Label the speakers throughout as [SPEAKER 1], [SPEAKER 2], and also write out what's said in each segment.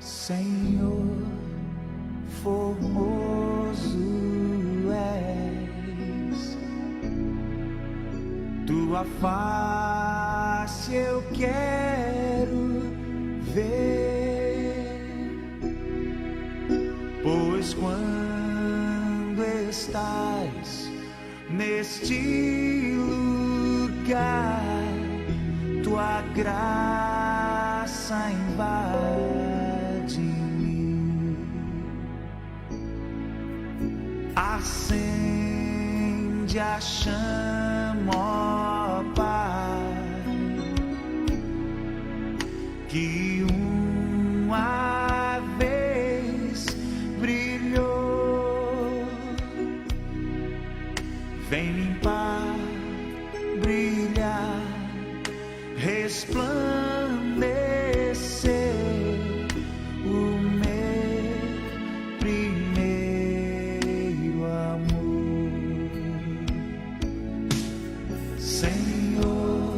[SPEAKER 1] Senhor, formoso és, tua face eu quero ver, pois quando estás neste lugar, tua graça invade-me, acende a chama, ó Pai, que uma vez brilhou, vem limpar, brilhar, resplandecer o meu primeiro amor. Senhor,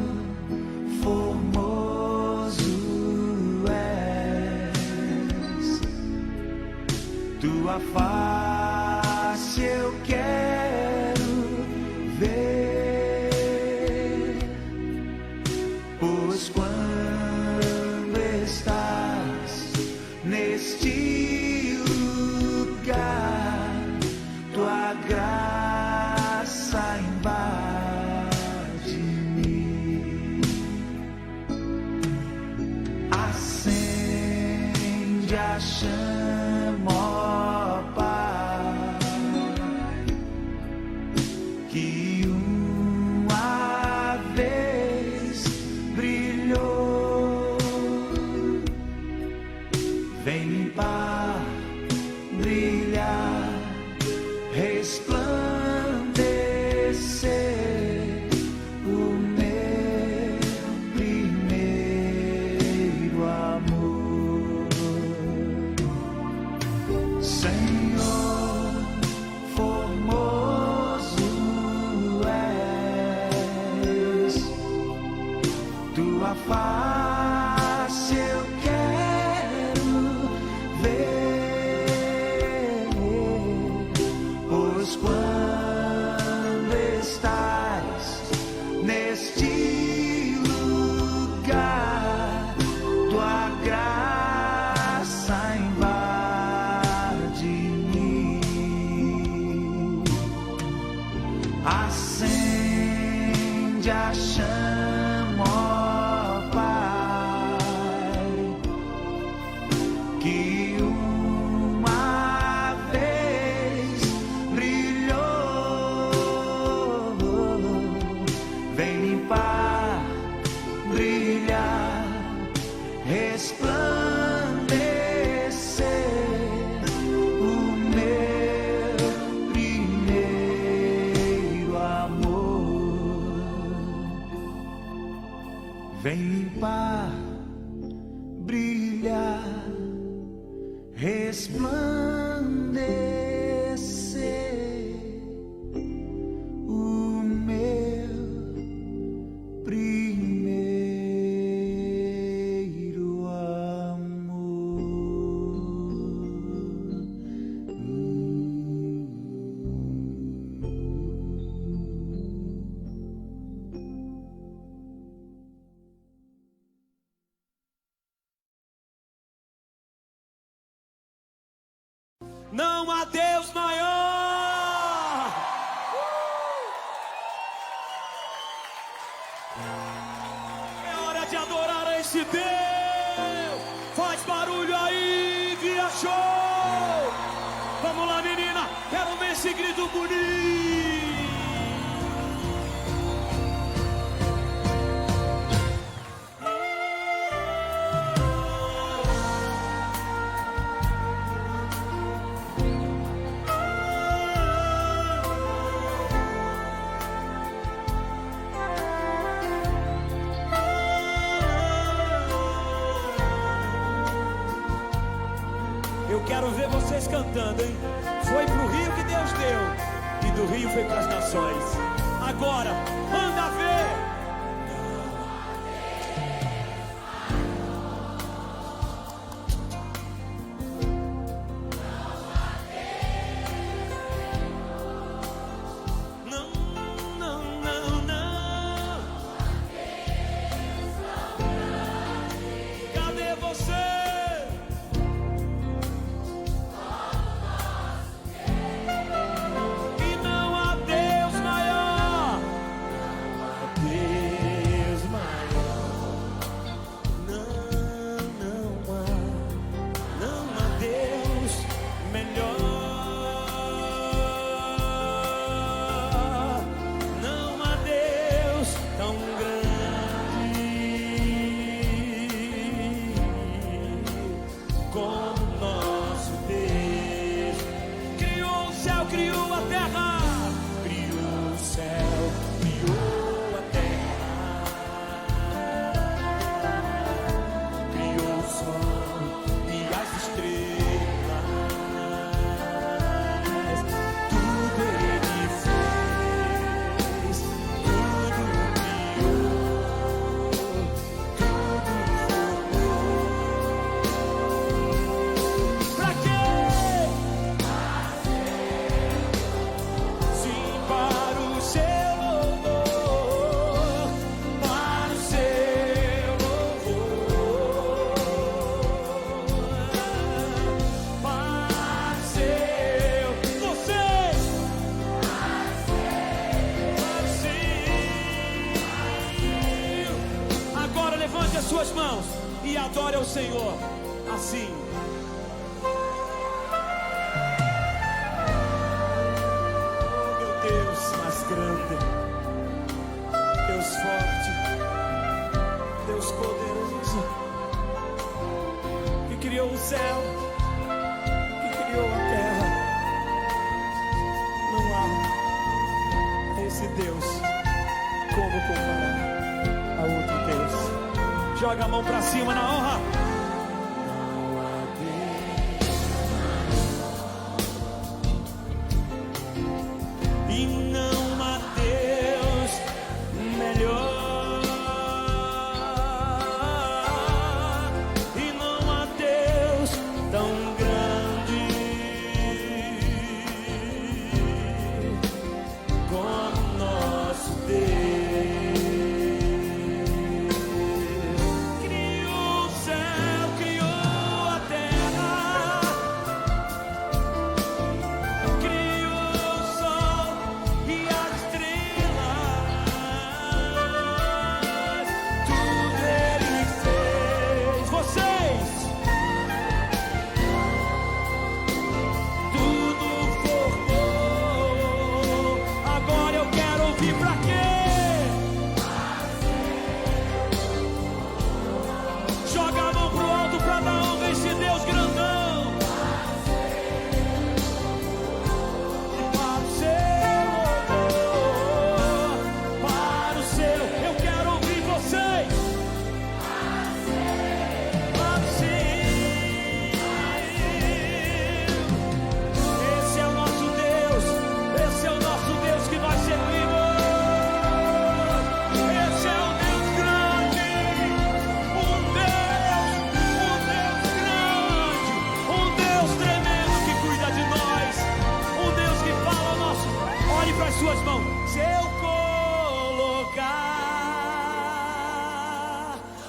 [SPEAKER 1] formoso és, tua face eu quero ver, pois quando estás neste lugar, tua graça invade-me, acende a chama, ó Pai, que uma vez brilhou, vem limpar, brilhar, resplandecer o meu primeiro amor. Senhor, formoso és, tua face eu quero ver, pois quando estás neste lugar, tua graça invade-me, acende a chama, ó Pai, que uma vez brilhou, vem limpar, brilhar, resplandecer o meu primeiro amor. Vem limpar, brilhar, resplandecer o meu primeiro amor.
[SPEAKER 2] Não há Deus maior. É hora de adorar a esse Deus. Faz barulho aí, viajou. Vamos lá, menina. Quero ver esse grito bonito. Eu quero ver vocês cantando, hein? Foi pro rio que Deus deu, e do rio foi para as nações. Agora, manda ver! adore ao Senhor assim. Oh, meu Deus mais grande, Deus forte, Deus poderoso, que criou o céu, que criou a terra. Não há esse Deus como comparar a outro Deus. Joga a mão pra cima na honra. E não há Deus melhor. E não há Deus tão grande como nosso Deus. Suas mãos, se eu colocar,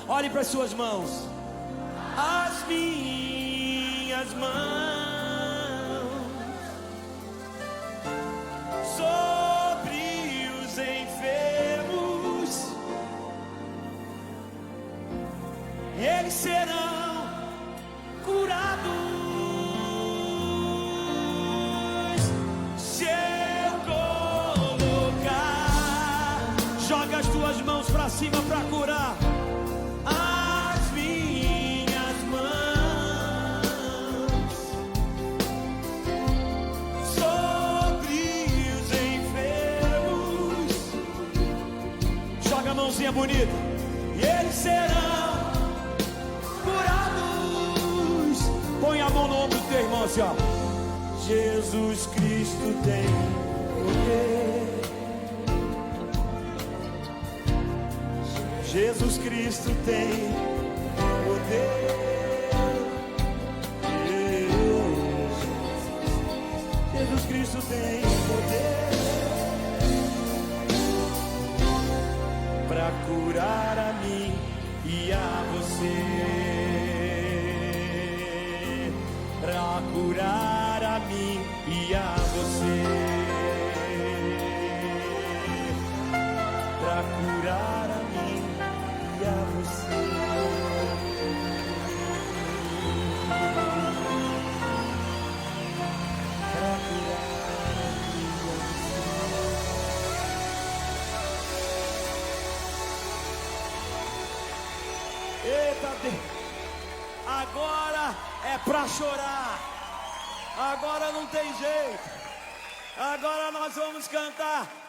[SPEAKER 2] olhe para as suas mãos, as minhas mãos sobre os enfermos, eles serão curados. Joga as tuas mãos para cima para curar. As minhas mãos sobre os enfermos. Joga a mãozinha bonita. E eles serão curados. Põe a mão no ombro do teu irmão assim, ó. Jesus Cristo tem poder. Jesus Cristo tem poder. Jesus Cristo tem poder para curar a mim e a você, para curar a mim e a você, para curar a mim e a você. Para curar a mim e a você. Eita Deus! Agora é pra chorar. Agora não tem jeito. Agora nós vamos cantar.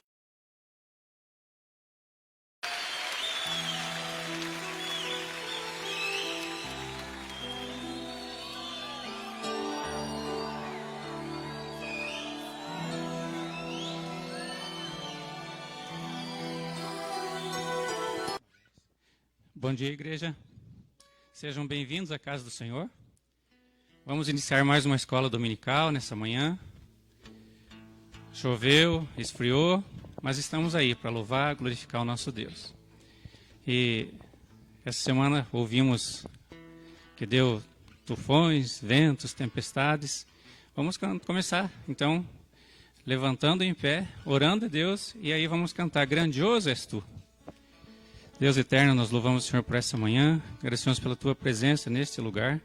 [SPEAKER 3] Bom dia, igreja. Sejam bem-vindos à casa do Senhor. Vamos iniciar mais uma escola dominical nessa manhã. Choveu, esfriou, mas estamos aí para louvar, glorificar o nosso Deus. E essa semana ouvimos que deu tufões, ventos, tempestades. Vamos começar, então, levantando em pé, orando a Deus, e aí vamos cantar Grandioso és tu. Deus eterno, nós louvamos o Senhor por essa manhã, agradecemos pela Tua presença neste lugar,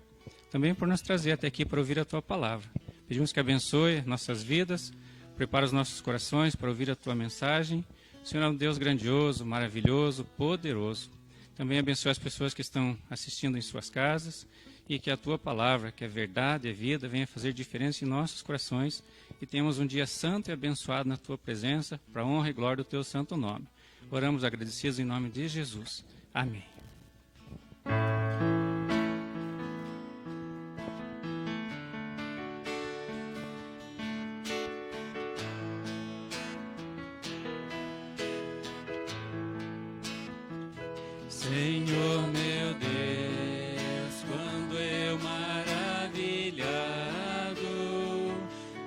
[SPEAKER 3] também por nos trazer até aqui para ouvir a Tua palavra. Pedimos que abençoe nossas vidas, prepara os nossos corações para ouvir a Tua mensagem. O Senhor é um Deus grandioso, maravilhoso, poderoso. Também abençoe as pessoas que estão assistindo em suas casas e que a Tua palavra, que é verdade, é vida, venha fazer diferença em nossos corações e tenhamos um dia santo e abençoado na Tua presença, para a honra e glória do Teu santo nome. Oramos agradecidos em nome de Jesus. Amém. Senhor meu Deus, quando eu maravilhado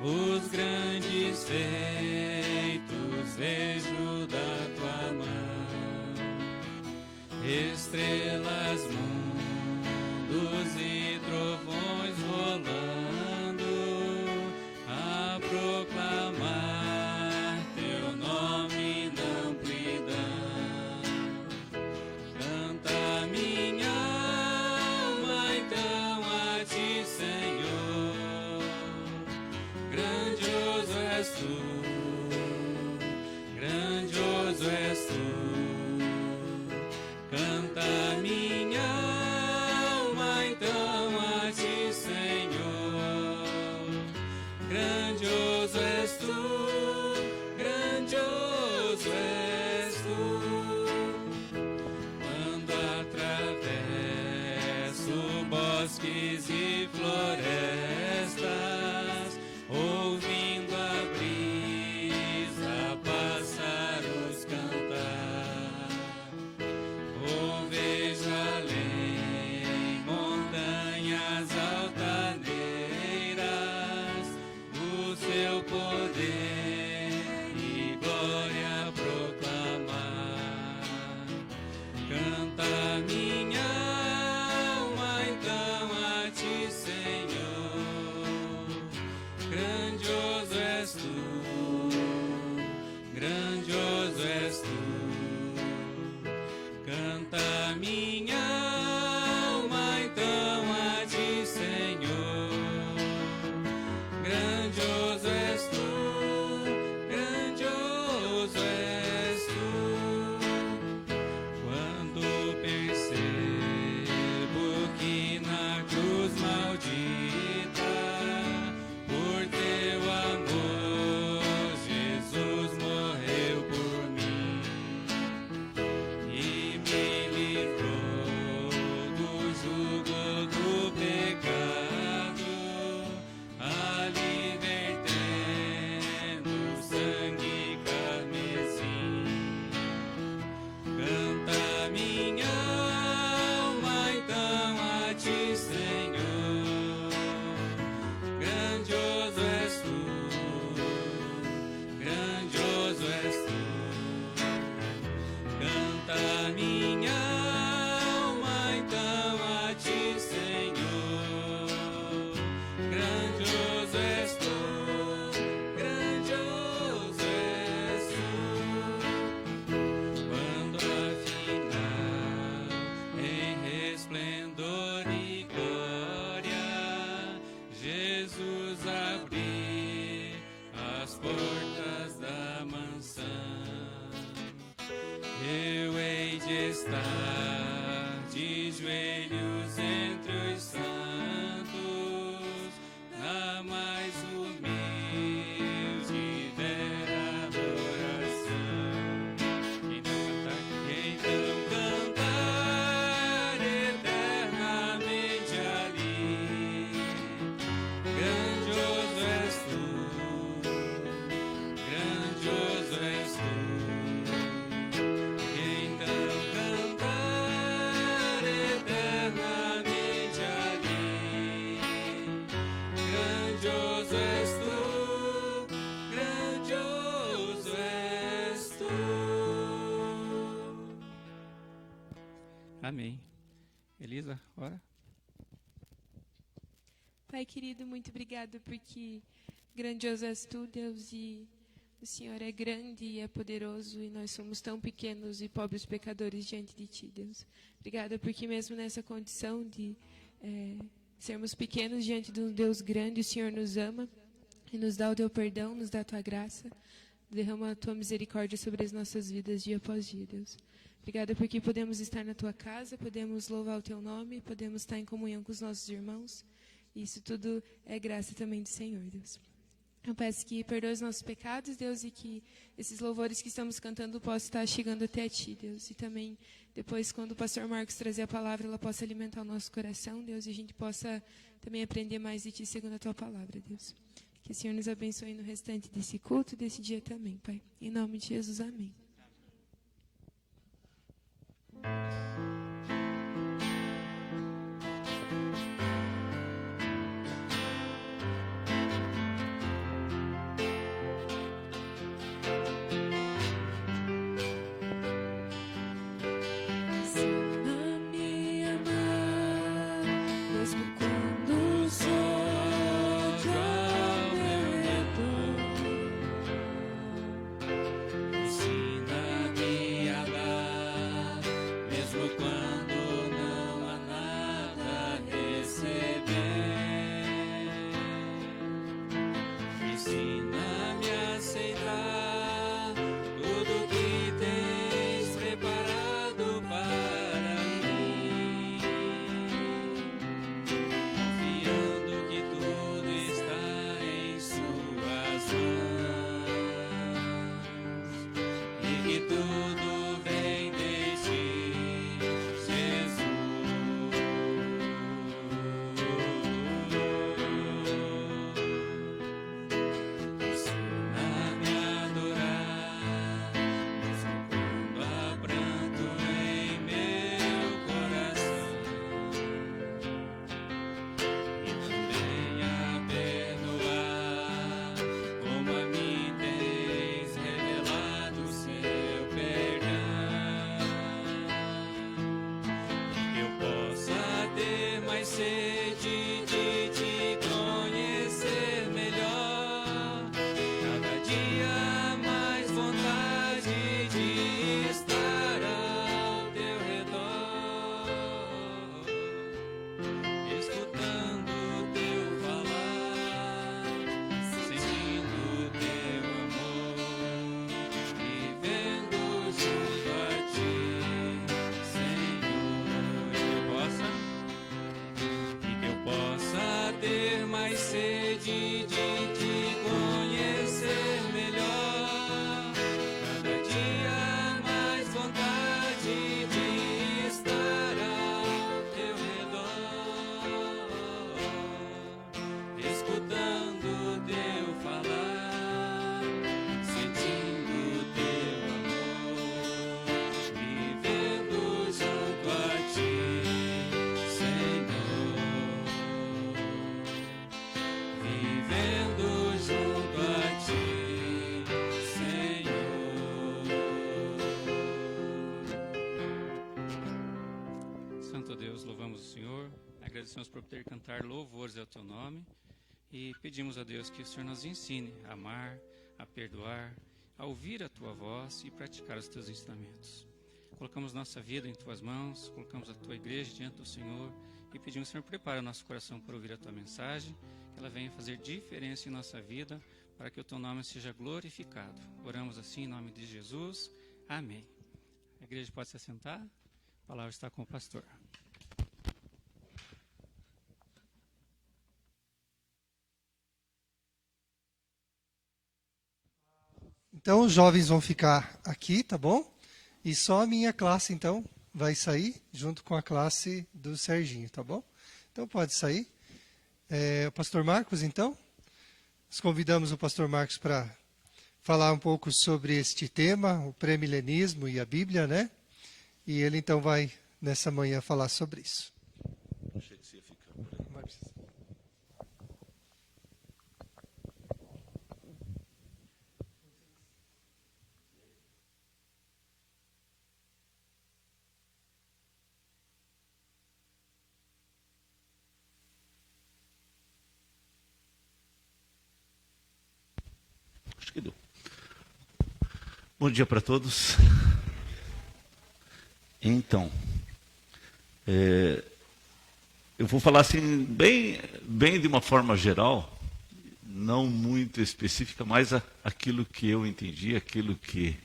[SPEAKER 3] os grandes feitos vejo da tua mão, estrelas, mundos e trovões rolando a proclamar teu nome na amplidão. Canta minha alma então a ti, Senhor, grandioso és tu, grandioso és tu. Canta minha alma então a ti, Senhor, grandioso és tu, grandioso és tu. Quando atravesso bosques e florestas, ouvindo a brisa, pássaros cantar, ou vejo além montanhas altaneiras, o seu poder e glória proclamar. Canta minha alma então a ti, Senhor, grandioso és tu, grandioso és tu. Canta minha alma então a ti, Senhor, grandioso és tu, grandioso és tu. Quando percebo que na cruz maldita, por teu amor, Jesus morreu por mim e me livrou do jugo do pecado, ali vertendo sangue carmesim. Canta minha alma então a ti, Senhor, grandioso és tu, grandioso és tu. Canta minha alma então a ti, Senhor, grandioso és tu, grandioso és tu. Quando afinal em resplendor e glória Jesus abrir as portas da mansão, eu hei de estar de joelhos entre os santos, na mais humilde e vera adoração. Então cantar eternamente ali, grandioso és tu, grandioso és tu. Então cantar eternamente ali, grandioso és tu, grandioso és tu. Amém. Elisa, ora.
[SPEAKER 4] Pai querido, muito obrigado porque grandioso és tu, Deus, e O Senhor é grande e é poderoso e nós somos tão pequenos e pobres pecadores diante de Ti, Deus. Obrigada porque mesmo nessa condição de sermos pequenos diante de um Deus grande, o Senhor nos ama e nos dá o Teu perdão, nos dá a Tua graça, derrama a Tua misericórdia sobre as nossas vidas dia após dia, Deus. Obrigada porque podemos estar na Tua casa, podemos louvar o Teu nome, podemos estar em comunhão com os nossos irmãos. Isso tudo é graça também do Senhor, Deus. Eu peço que perdoe os nossos pecados, Deus, e que esses louvores que estamos cantando possam estar chegando até Ti, Deus. E também, depois, quando o pastor Marcos trazer a palavra, ela possa alimentar o nosso coração, Deus, e a gente possa também aprender mais de Ti segundo a Tua palavra, Deus. Que o Senhor nos abençoe no restante desse culto, desse dia também, Pai. Em nome de Jesus, amém.
[SPEAKER 3] Agradecemos por poder cantar louvores ao Teu nome e pedimos a Deus que o Senhor nos ensine a amar, a perdoar, a ouvir a Tua voz e praticar os Teus ensinamentos. Colocamos nossa vida em Tuas mãos, colocamos a Tua igreja diante do Senhor e pedimos, Senhor, prepara o nosso coração para ouvir a Tua mensagem, que ela venha fazer diferença em nossa vida para que o Teu nome seja glorificado. Oramos assim em nome de Jesus. Amém. A igreja pode se assentar. A palavra está com o pastor.
[SPEAKER 5] Então, os jovens vão ficar aqui, tá bom? E só a minha classe, então, vai sair junto com a classe do Serginho, tá bom? Então, pode sair. O pastor Marcos, então. Nós convidamos o pastor Marcos para falar um pouco sobre este tema, o pré-milenismo e a Bíblia, né? E ele, então, vai, nessa manhã, falar sobre isso.
[SPEAKER 6] Achei que você ia ficar.
[SPEAKER 5] Vai precisar.
[SPEAKER 6] Acho que deu. Bom dia para todos. Então, eu vou falar assim, bem de uma forma geral, não muito específica, mas aquilo que eu entendi, aquilo que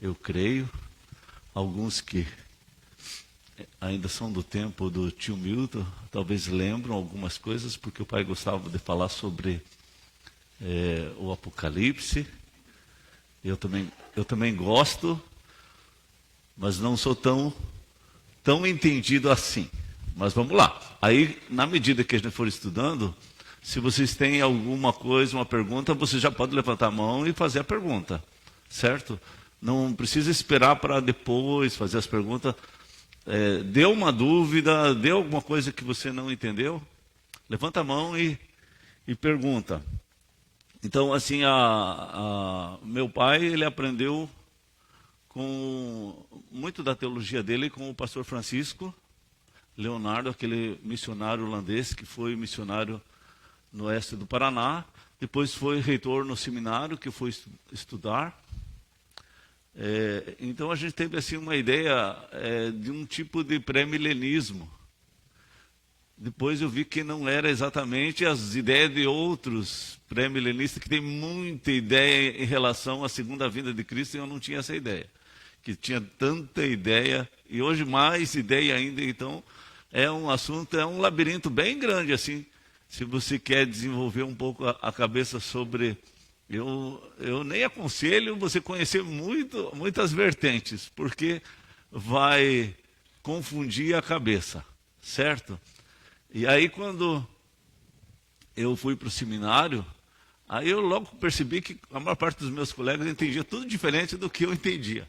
[SPEAKER 6] eu creio. Alguns que ainda são do tempo do tio Milton, talvez lembram algumas coisas, porque o pai gostava de falar sobre o Apocalipse. Eu também gosto, mas não sou tão entendido assim. Mas vamos lá. Aí, na medida que a gente for estudando, se vocês têm alguma coisa, uma pergunta, você já pode levantar a mão e fazer a pergunta, certo? Não precisa esperar para depois fazer as perguntas. Deu uma dúvida, deu alguma coisa que você não entendeu, levanta a mão e pergunta. Então, assim, meu pai, ele aprendeu com muito da teologia dele com o pastor Francisco Leonardo, aquele missionário holandês que foi missionário no oeste do Paraná, depois foi reitor no seminário que foi estudar. Então a gente teve assim uma ideia de um tipo de pré-milenismo. Depois eu vi que não era exatamente as ideias de outros pré-milenistas que têm muita ideia em relação à segunda vinda de Cristo, e eu não tinha essa ideia. Que tinha tanta ideia, e hoje mais ideia ainda. Então é um assunto, é um labirinto bem grande assim, se você quer desenvolver um pouco a cabeça sobre... Eu nem aconselho você conhecer muitas vertentes, porque vai confundir a cabeça, certo? E aí quando eu fui para o seminário, aí eu logo percebi que a maior parte dos meus colegas entendia tudo diferente do que eu entendia.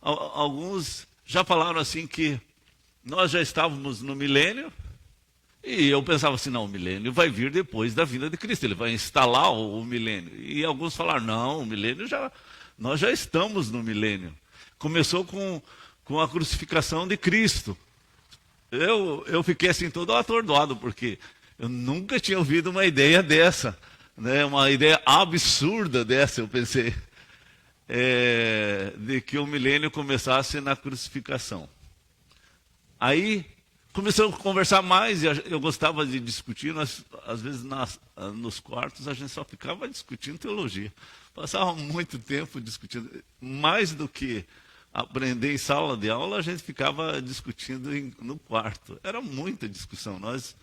[SPEAKER 6] Alguns já falaram assim que nós já estávamos no milênio, e eu pensava assim, não, o milênio vai vir depois da vinda de Cristo, ele vai instalar o milênio. E alguns falaram, não, o milênio nós já estamos no milênio. Começou com a crucificação de Cristo. Eu fiquei assim todo atordoado, porque eu nunca tinha ouvido uma ideia dessa, né? Uma ideia absurda dessa, eu pensei, de que o milênio começasse na crucificação. Aí começamos a conversar mais, e eu gostava de discutir, às vezes nos quartos a gente só ficava discutindo teologia. Passava muito tempo discutindo, mais do que aprender em sala de aula, a gente ficava discutindo no quarto. Era muita discussão, nós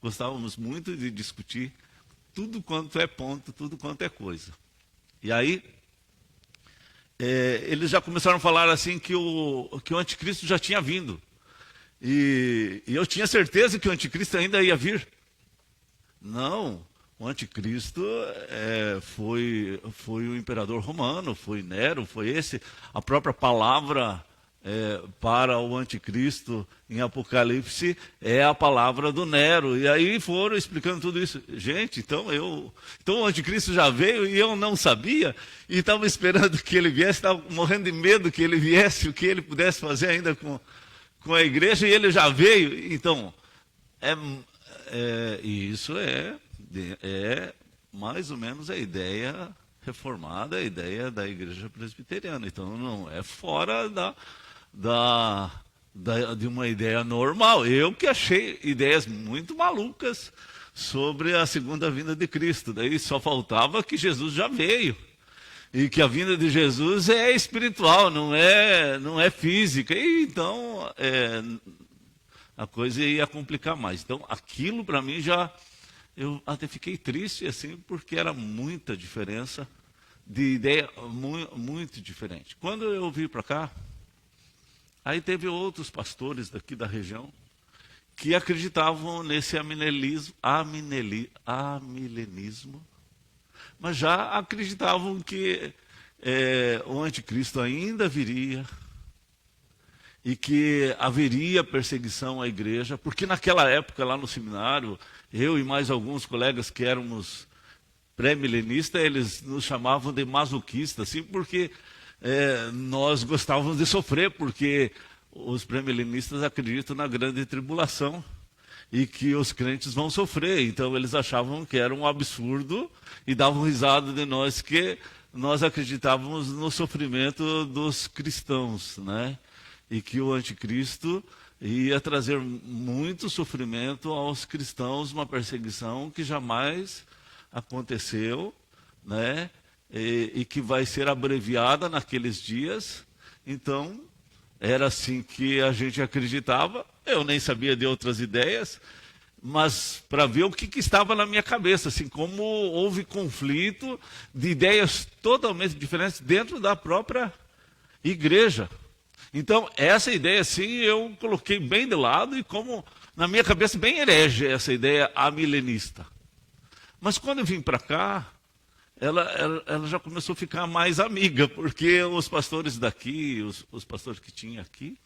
[SPEAKER 6] gostávamos muito de discutir tudo quanto é ponto, tudo quanto é coisa. E aí, eles já começaram a falar assim que o anticristo já tinha vindo. E eu tinha certeza que o anticristo ainda ia vir. Não, o anticristo foi o imperador romano, foi Nero, foi esse. A própria palavra para o anticristo em Apocalipse é a palavra do Nero. E aí foram explicando tudo isso. Gente, então o anticristo já veio e eu não sabia, e estava esperando que ele viesse, estava morrendo de medo que ele viesse, o que ele pudesse fazer ainda com a igreja, e ele já veio. Então, isso é mais ou menos a ideia reformada, a ideia da igreja presbiteriana. Então, não é fora de uma ideia normal. Eu que achei ideias muito malucas sobre a segunda vinda de Cristo. Daí só faltava que Jesus já veio. E que a vinda de Jesus é espiritual, não é física. E então, a coisa ia complicar mais. Então, aquilo para mim eu até fiquei triste, assim, porque era muita diferença de ideia, muito diferente. Quando eu vim para cá, aí teve outros pastores daqui da região que acreditavam nesse amilenismo, mas já acreditavam que o anticristo ainda viria e que haveria perseguição à igreja, porque naquela época, lá no seminário, eu e mais alguns colegas que éramos pré-milenistas, eles nos chamavam de masoquistas, assim, porque nós gostávamos de sofrer, porque os pré-milenistas acreditam na grande tribulação e que os crentes vão sofrer. Então eles achavam que era um absurdo e davam risada de nós que nós acreditávamos no sofrimento dos cristãos, né? E que o anticristo ia trazer muito sofrimento aos cristãos, uma perseguição que jamais aconteceu, né? E que vai ser abreviada naqueles dias. Então, era assim que a gente acreditava. Eu nem sabia de outras ideias, mas para ver o que estava na minha cabeça, assim, como houve conflito de ideias totalmente diferentes dentro da própria igreja. Então, essa ideia, assim, eu coloquei bem de lado e como, na minha cabeça, bem herege essa ideia amilenista. Mas quando eu vim para cá, ela já começou a ficar mais amiga, porque os pastores daqui, os pastores que tinha aqui,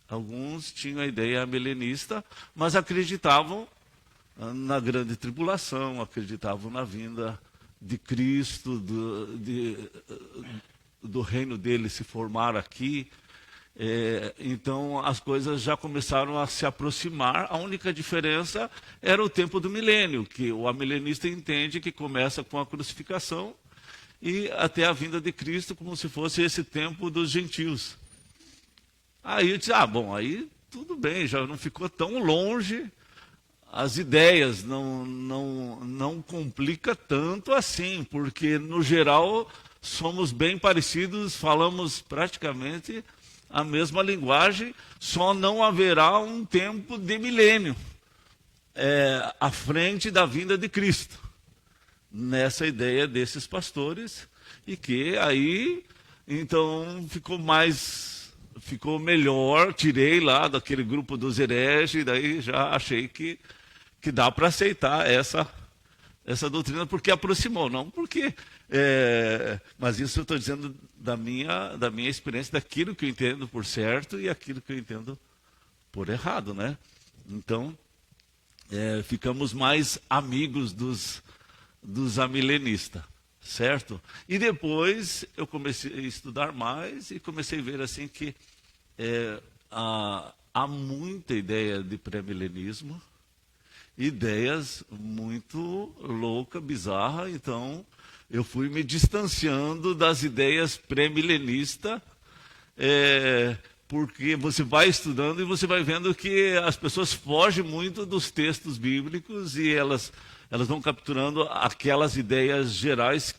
[SPEAKER 6] alguns tinham a ideia amilenista, mas acreditavam na grande tribulação, acreditavam na vinda de Cristo, do reino dele se formar aqui. Então as coisas já começaram a se aproximar. A única diferença era o tempo do milênio, que o amilenista entende que começa com a crucificação e até a vinda de Cristo, como se fosse esse tempo dos gentios. Aí eu disse, bom, aí tudo bem, já não ficou tão longe, as ideias não complica tanto assim, porque no geral somos bem parecidos, falamos praticamente a mesma linguagem, só não haverá um tempo de milênio à frente da vinda de Cristo. Nessa ideia desses pastores, e que aí, então, ficou melhor, tirei lá daquele grupo dos hereges, daí já achei que dá para aceitar essa doutrina, porque aproximou, não porque... mas isso eu estou dizendo da minha experiência, daquilo que eu entendo por certo e aquilo que eu entendo por errado, né? Então, ficamos mais amigos dos amilenistas, certo? E depois eu comecei a estudar mais e comecei a ver assim que há muita ideia de pré-milenismo, ideias muito loucas, bizarras. Então eu fui me distanciando das ideias pré-milenistas, porque você vai estudando e você vai vendo que as pessoas fogem muito dos textos bíblicos e elas vão capturando aquelas ideias gerais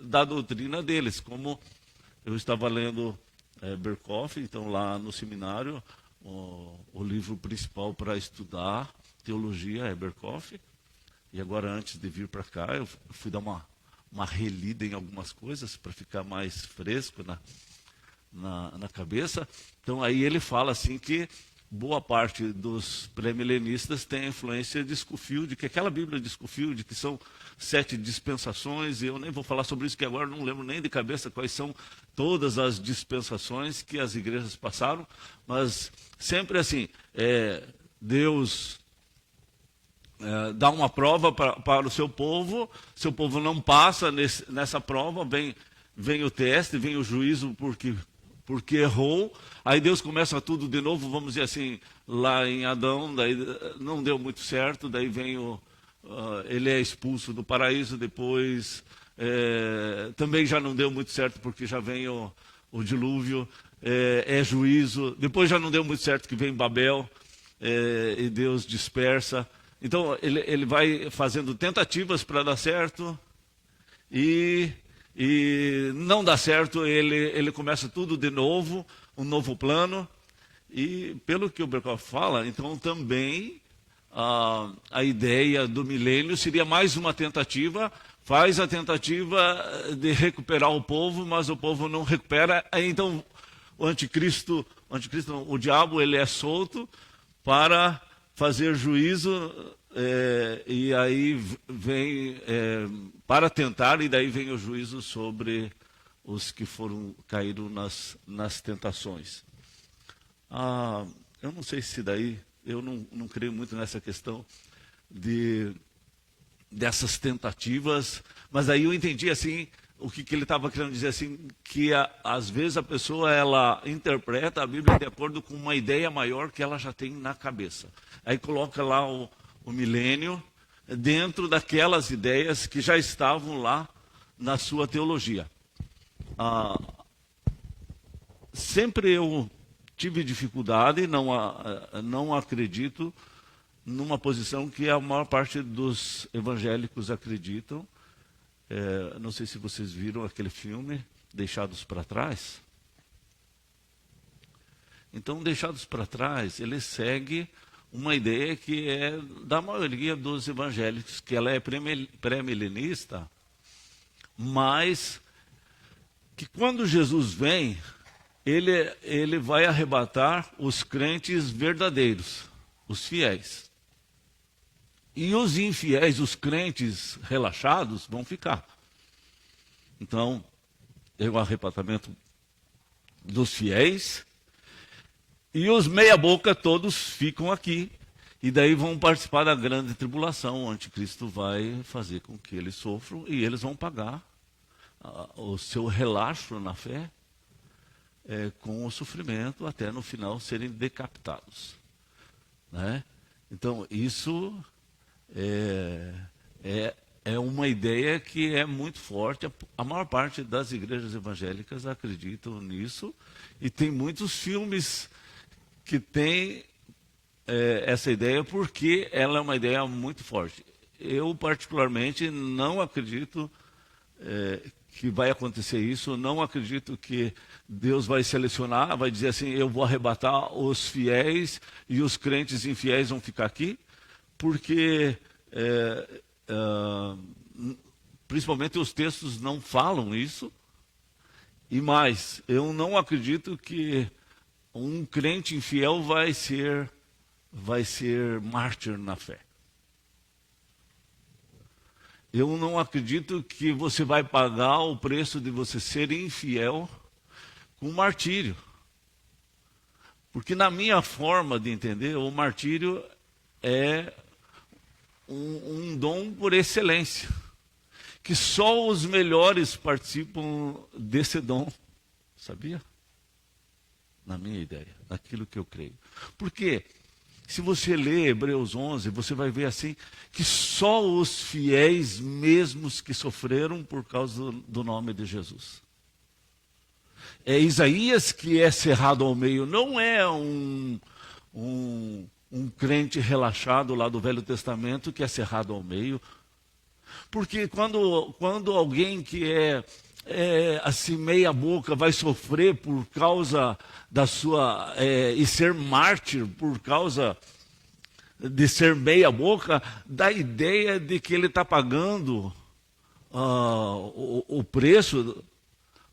[SPEAKER 6] da doutrina deles. Como eu estava lendo Berkhoff, então lá no seminário, o livro principal para estudar teologia é Berkhoff, e agora antes de vir para cá eu fui dar uma relida em algumas coisas para ficar mais fresco na cabeça. Então aí ele fala assim que boa parte dos pré-milenistas tem a influência de Scofield, que aquela Bíblia de Scofield, que são 7 dispensações, e eu nem vou falar sobre isso, que agora não lembro nem de cabeça quais são todas as dispensações que as igrejas passaram, mas sempre assim, Deus dá uma prova para o seu povo não passa nessa prova, vem o teste, vem o juízo porque errou, aí Deus começa tudo de novo, vamos dizer assim, lá em Adão, daí não deu muito certo, daí vem ele é expulso do paraíso, depois também já não deu muito certo, porque já vem o dilúvio, juízo, depois já não deu muito certo, que vem Babel, e Deus dispersa. Então ele vai fazendo tentativas para dar certo, e não dá certo, ele começa tudo de novo, um novo plano. E pelo que o Berkhoff fala, então também a ideia do milênio seria mais uma tentativa, faz a tentativa de recuperar o povo, mas o povo não recupera. Aí, então o diabo, ele é solto para fazer juízo, e aí vem para tentar, e daí vem o juízo sobre os que caíram nas tentações. Eu não sei se daí, eu não creio muito nessa questão dessas tentativas, mas aí eu entendi assim, o que ele estava querendo dizer assim, que às vezes a pessoa ela interpreta a Bíblia de acordo com uma ideia maior que ela já tem na cabeça. Aí coloca lá o milênio dentro daquelas ideias que já estavam lá na sua teologia. Sempre eu tive dificuldade, não acredito numa posição que a maior parte dos evangélicos acreditam. Não sei se vocês viram aquele filme, Deixados para Trás. Então, Deixados para Trás, ele segue uma ideia que é da maioria dos evangélicos, que ela é pré-milenista, mas que quando Jesus vem, ele vai arrebatar os crentes verdadeiros, os fiéis. E os infiéis, os crentes relaxados, vão ficar. Então, é o arrebatamento dos fiéis, e os meia-boca todos ficam aqui. E daí vão participar da grande tribulação. O anticristo vai fazer com que eles sofram e eles vão pagar o seu relaxo na fé com o sofrimento até no final serem decapitados. Né? Então, isso é uma ideia que é muito forte. A maior parte das igrejas evangélicas acreditam nisso. E tem muitos filmes que têm essa ideia porque ela é uma ideia muito forte. Eu, particularmente, não acredito que vai acontecer isso. Não acredito que Deus vai selecionar, vai dizer assim, eu vou arrebatar os fiéis e os crentes infiéis vão ficar aqui, porque principalmente os textos não falam isso. E mais, eu não acredito que um crente infiel vai ser mártir na fé. Eu não acredito que você vai pagar o preço de você ser infiel com martírio. Porque na minha forma de entender, o martírio é um dom por excelência. Que só os melhores participam desse dom. Sabia? Na minha ideia, naquilo que eu creio. Porque se você lê Hebreus 11, você vai ver assim, que só os fiéis mesmos que sofreram por causa do nome de Jesus. É Isaías que é cerrado ao meio, não é um crente relaxado lá do Velho Testamento que é cerrado ao meio. Porque quando alguém que é assim meia boca vai sofrer por causa da sua e ser mártir por causa de ser meia boca, dá a ideia de que ele está pagando o preço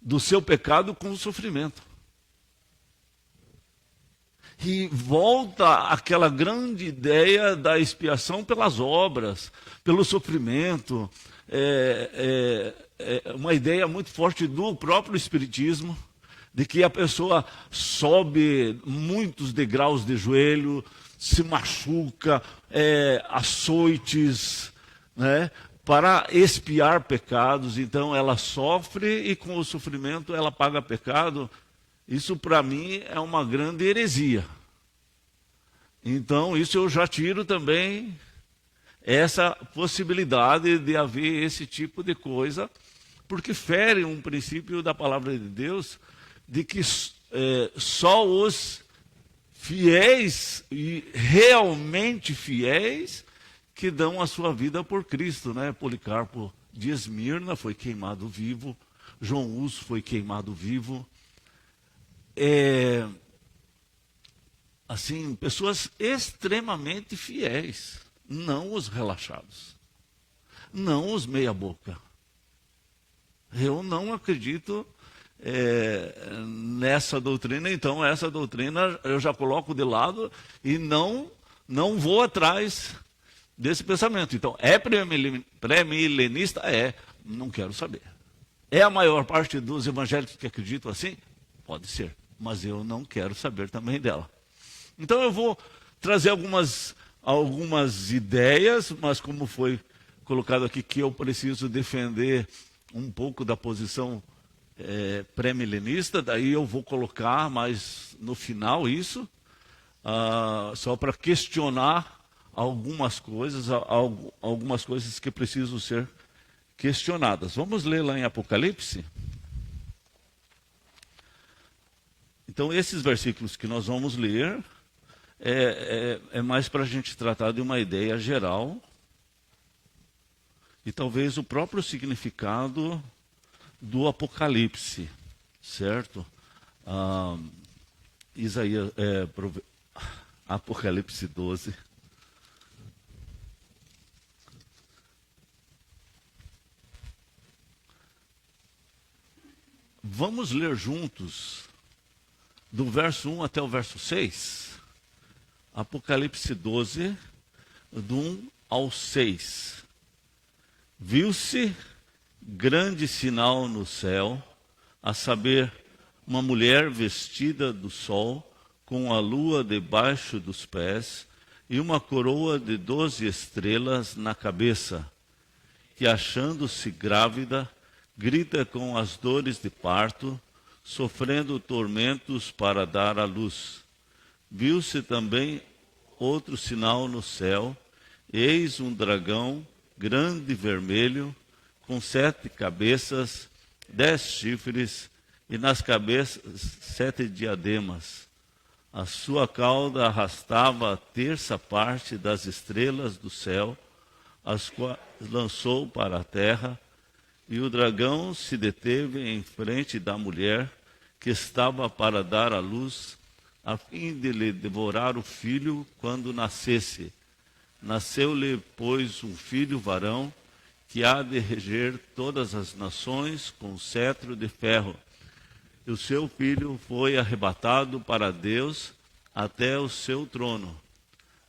[SPEAKER 6] do seu pecado com o sofrimento. E volta aquela grande ideia da expiação pelas obras, pelo sofrimento. Uma ideia muito forte do próprio Espiritismo, de que a pessoa sobe muitos degraus de joelho, se machuca, açoites, né, para expiar pecados. Então ela sofre e com o sofrimento ela paga pecado. Isso para mim é uma grande heresia. Então isso eu já tiro também essa possibilidade de haver esse tipo de coisa, porque fere um princípio da palavra de Deus, de que só os fiéis e realmente fiéis que dão a sua vida por Cristo, né? Policarpo de Esmirna foi queimado vivo, João Hus foi queimado vivo. Assim, pessoas extremamente fiéis, não os relaxados, não os meia boca. Eu não acredito nessa doutrina, então essa doutrina eu já coloco de lado e não vou atrás desse pensamento. Então, é pré-milenista? Não quero saber. É a maior parte dos evangélicos que acreditam assim? Pode ser, mas eu não quero saber também dela. Então eu vou trazer algumas ideias, mas como foi colocado aqui que eu preciso defender um pouco da posição pré-milenista, daí eu vou colocar mais no final isso, só para questionar algumas coisas que precisam ser questionadas. Vamos ler lá em Apocalipse? Então, esses versículos que nós vamos ler é mais para a gente tratar de uma ideia geral e talvez o próprio significado do Apocalipse, certo? Apocalipse 12. Vamos ler juntos do verso 1 até o verso 6. Apocalipse 12, do 1 ao 6. Viu-se grande sinal no céu, a saber, uma mulher vestida do sol, com a lua debaixo dos pés, e uma coroa de 12 estrelas na cabeça, que achando-se grávida, grita com as dores de parto, sofrendo tormentos para dar à luz. Viu-se também outro sinal no céu, eis um dragão grande e vermelho, com 7 cabeças, 10 chifres, e nas cabeças 7 diademas. A sua cauda arrastava a terça parte das estrelas do céu, as quais lançou para a terra, e o dragão se deteve em frente da mulher que estava para dar à luz, a fim de lhe devorar o filho quando nascesse. Nasceu-lhe, pois, um filho varão, que há de reger todas as nações com cetro de ferro. E o seu filho foi arrebatado para Deus até o seu trono.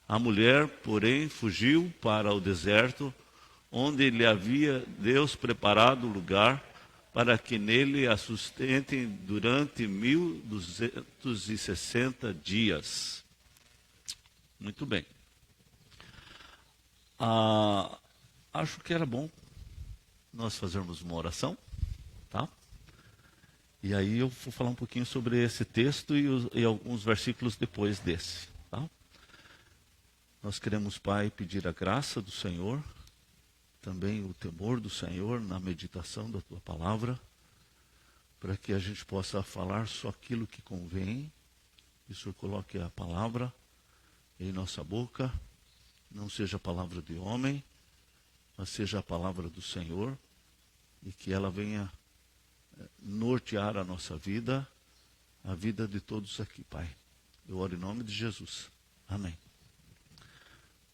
[SPEAKER 6] A mulher, porém, fugiu para o deserto, onde lhe havia Deus preparado lugar para que nele a sustentem durante 1260 dias. Muito bem. Acho que era bom nós fazermos uma oração, tá? E aí eu vou falar um pouquinho sobre esse texto e alguns versículos depois desse, tá? Nós queremos, Pai, pedir a graça do Senhor, também o temor do Senhor na meditação da Tua palavra, para que a gente possa falar só aquilo que convém, e o Senhor coloque a palavra em nossa boca, não seja a palavra de homem, mas seja a palavra do Senhor, e que ela venha nortear a nossa vida, a vida de todos aqui, Pai. Eu oro em nome de Jesus. Amém.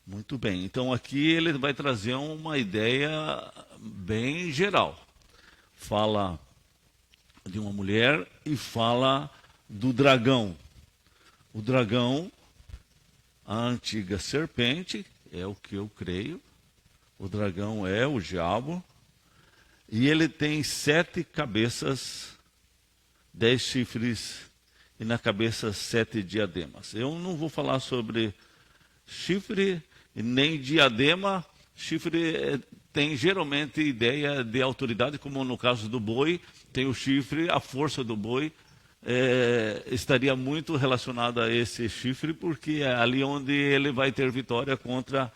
[SPEAKER 6] Muito bem, então aqui ele vai trazer uma ideia bem geral. Fala de uma mulher e fala do dragão. O dragão, a antiga serpente, é o que eu creio. O dragão é o diabo. E ele tem 7 cabeças, 10 chifres e na cabeça 7 diademas. Eu não vou falar sobre chifre e nem diadema. Chifre tem geralmente ideia de autoridade, como no caso do boi, tem o chifre, a força do boi estaria muito relacionada a esse chifre, porque é ali onde ele vai ter vitória contra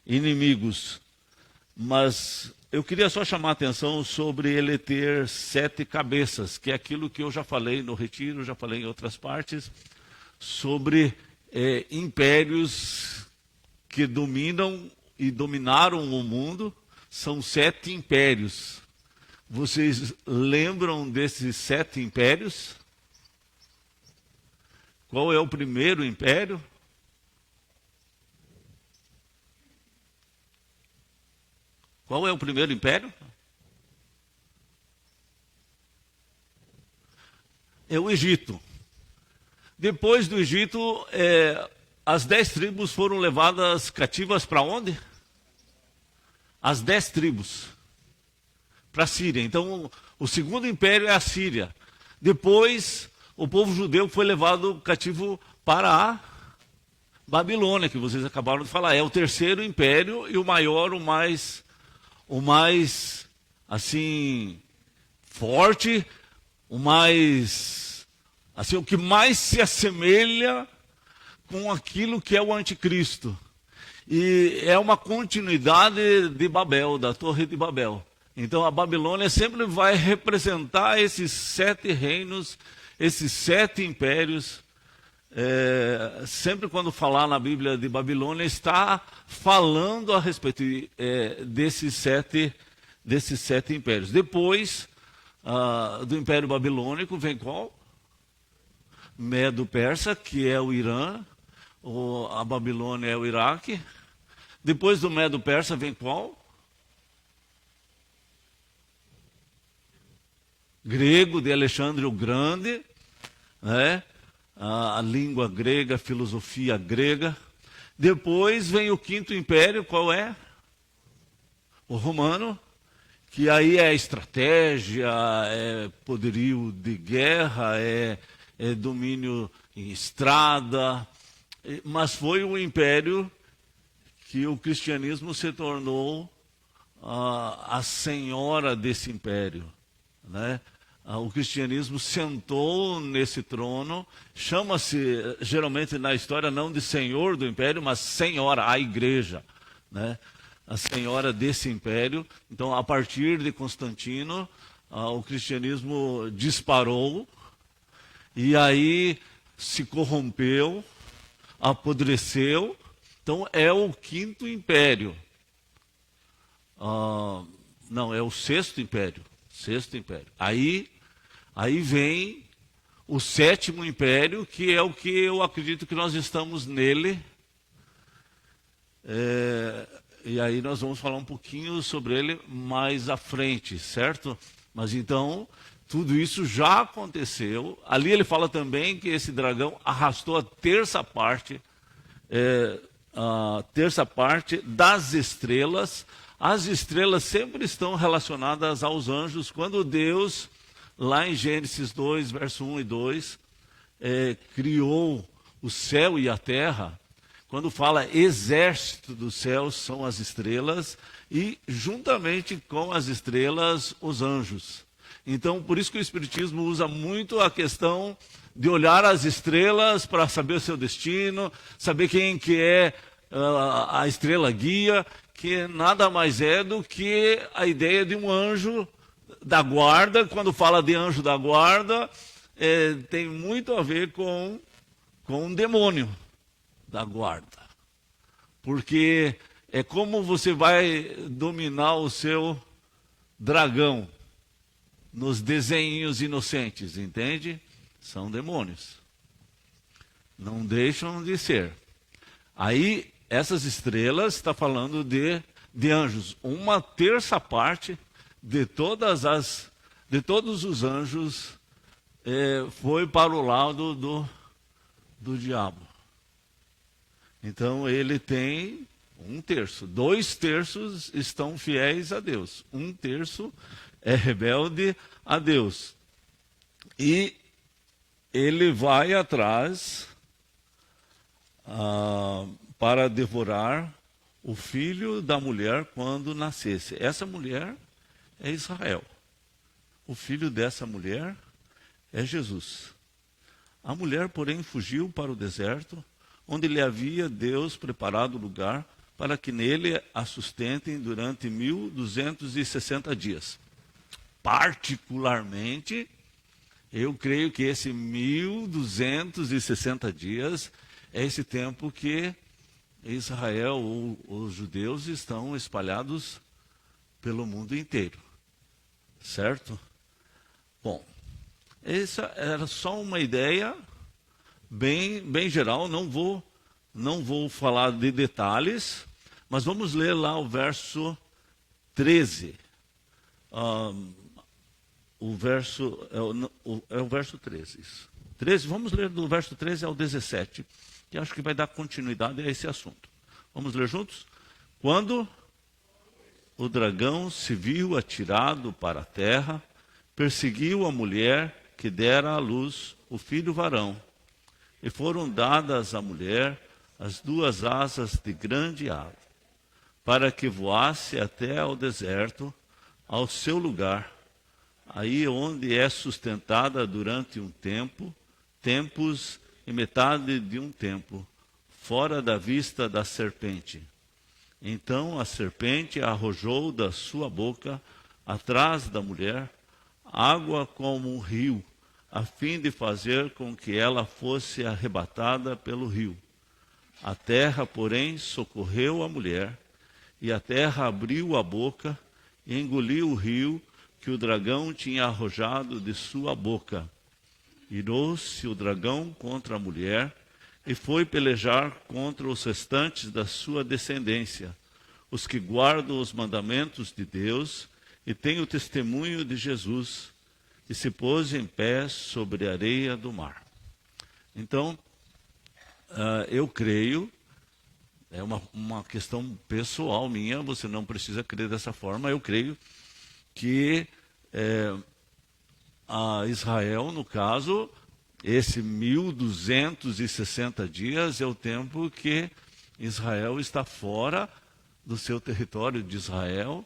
[SPEAKER 6] inimigos. Mas eu queria só chamar a atenção sobre ele ter 7 cabeças, que é aquilo que eu já falei no retiro, já falei em outras partes, sobre impérios que dominam e dominaram o mundo. São 7 impérios. Vocês lembram desses 7 impérios? Qual é o primeiro império? Qual é o primeiro império? É o Egito. Depois do Egito, as 10 tribos foram levadas cativas para onde? As 10 tribos. Para a Síria. Então, o segundo império é a Síria. Depois, o povo judeu foi levado cativo para a Babilônia, que vocês acabaram de falar. É o terceiro império e o maior, o mais assim, forte, o mais, assim, o que mais se assemelha com aquilo que é o anticristo. E é uma continuidade de Babel, da Torre de Babel. Então a Babilônia sempre vai representar esses 7 reinos, esses 7 impérios. Sempre quando falar na Bíblia de Babilônia, está falando a respeito desses sete impérios. Depois do Império Babilônico vem qual? Medo-Persa, que é o Irã, a Babilônia é o Iraque. Depois do Medo-Persa vem qual? Grego, de Alexandre o Grande, né? A língua grega, a filosofia grega. Depois vem o 5º império, qual é? O romano, que aí é estratégia, é poderio de guerra, é domínio em estrada, mas foi o império que o cristianismo se tornou a senhora desse império, né? O cristianismo sentou nesse trono, chama-se geralmente na história não de senhor do império, mas senhora, a igreja, né? A senhora desse império. Então, a partir de Constantino, o cristianismo disparou e aí se corrompeu, apodreceu. Então, é o 5º império. Não, é o 6º império. 6º império. Aí vem o 7º império, que é o que eu acredito que nós estamos nele. E aí nós vamos falar um pouquinho sobre ele mais à frente, certo? Mas então, tudo isso já aconteceu. Ali ele fala também que esse dragão arrastou a terça parte das estrelas. As estrelas sempre estão relacionadas aos anjos. Quando Deus, lá em Gênesis 2, verso 1 e 2, criou o céu e a terra, quando fala exército dos céus, são as estrelas, e juntamente com as estrelas, os anjos. Então, por isso que o Espiritismo usa muito a questão de olhar as estrelas para saber o seu destino, saber quem que é a estrela guia, que nada mais é do que a ideia de um anjo da guarda. Quando fala de anjo da guarda, tem muito a ver com um demônio da guarda. Porque é como você vai dominar o seu dragão nos desenhinhos inocentes, entende? São demônios. Não deixam de ser. Aí, essas estrelas, está falando de anjos. Uma terça parte de todos os anjos foi para o lado do diabo. Então, ele tem 1/3. 2/3 estão fiéis a Deus. 1/3 é rebelde a Deus. E ele vai atrás para devorar o filho da mulher quando nascesse. Essa mulher é Israel. O filho dessa mulher é Jesus. A mulher, porém, fugiu para o deserto, onde lhe havia Deus preparado lugar para que nele a sustentem durante 1260 dias. Particularmente, eu creio que esse 1260 dias é esse tempo que Israel ou os judeus estão espalhados pelo mundo inteiro. Certo? Bom, essa era só uma ideia bem geral. Não vou falar de detalhes, mas vamos ler lá o verso 13. O verso é o verso 13. Isso. 13, vamos ler do verso 13 ao 17, que acho que vai dar continuidade a esse assunto. Vamos ler juntos? Quando o dragão se viu atirado para a terra, perseguiu a mulher que dera à luz o filho varão, e foram dadas à mulher as 2 asas de grande ave, para que voasse até ao deserto, ao seu lugar, aí onde é sustentada durante um tempo, tempos e metade de um tempo, fora da vista da serpente. Então a serpente arrojou da sua boca atrás da mulher, água como um rio, a fim de fazer com que ela fosse arrebatada pelo rio. A terra, porém, socorreu a mulher, e a terra abriu a boca e engoliu o rio que o dragão tinha arrojado de sua boca. Irou-se o dragão contra a mulher e foi pelejar contra os restantes da sua descendência, os que guardam os mandamentos de Deus e têm o testemunho de Jesus, e se pôs em pé sobre a areia do mar. Então, eu creio, é uma questão pessoal minha, você não precisa crer dessa forma, eu creio que a Israel, no caso, esse 1260 dias é o tempo que Israel está fora do seu território de Israel,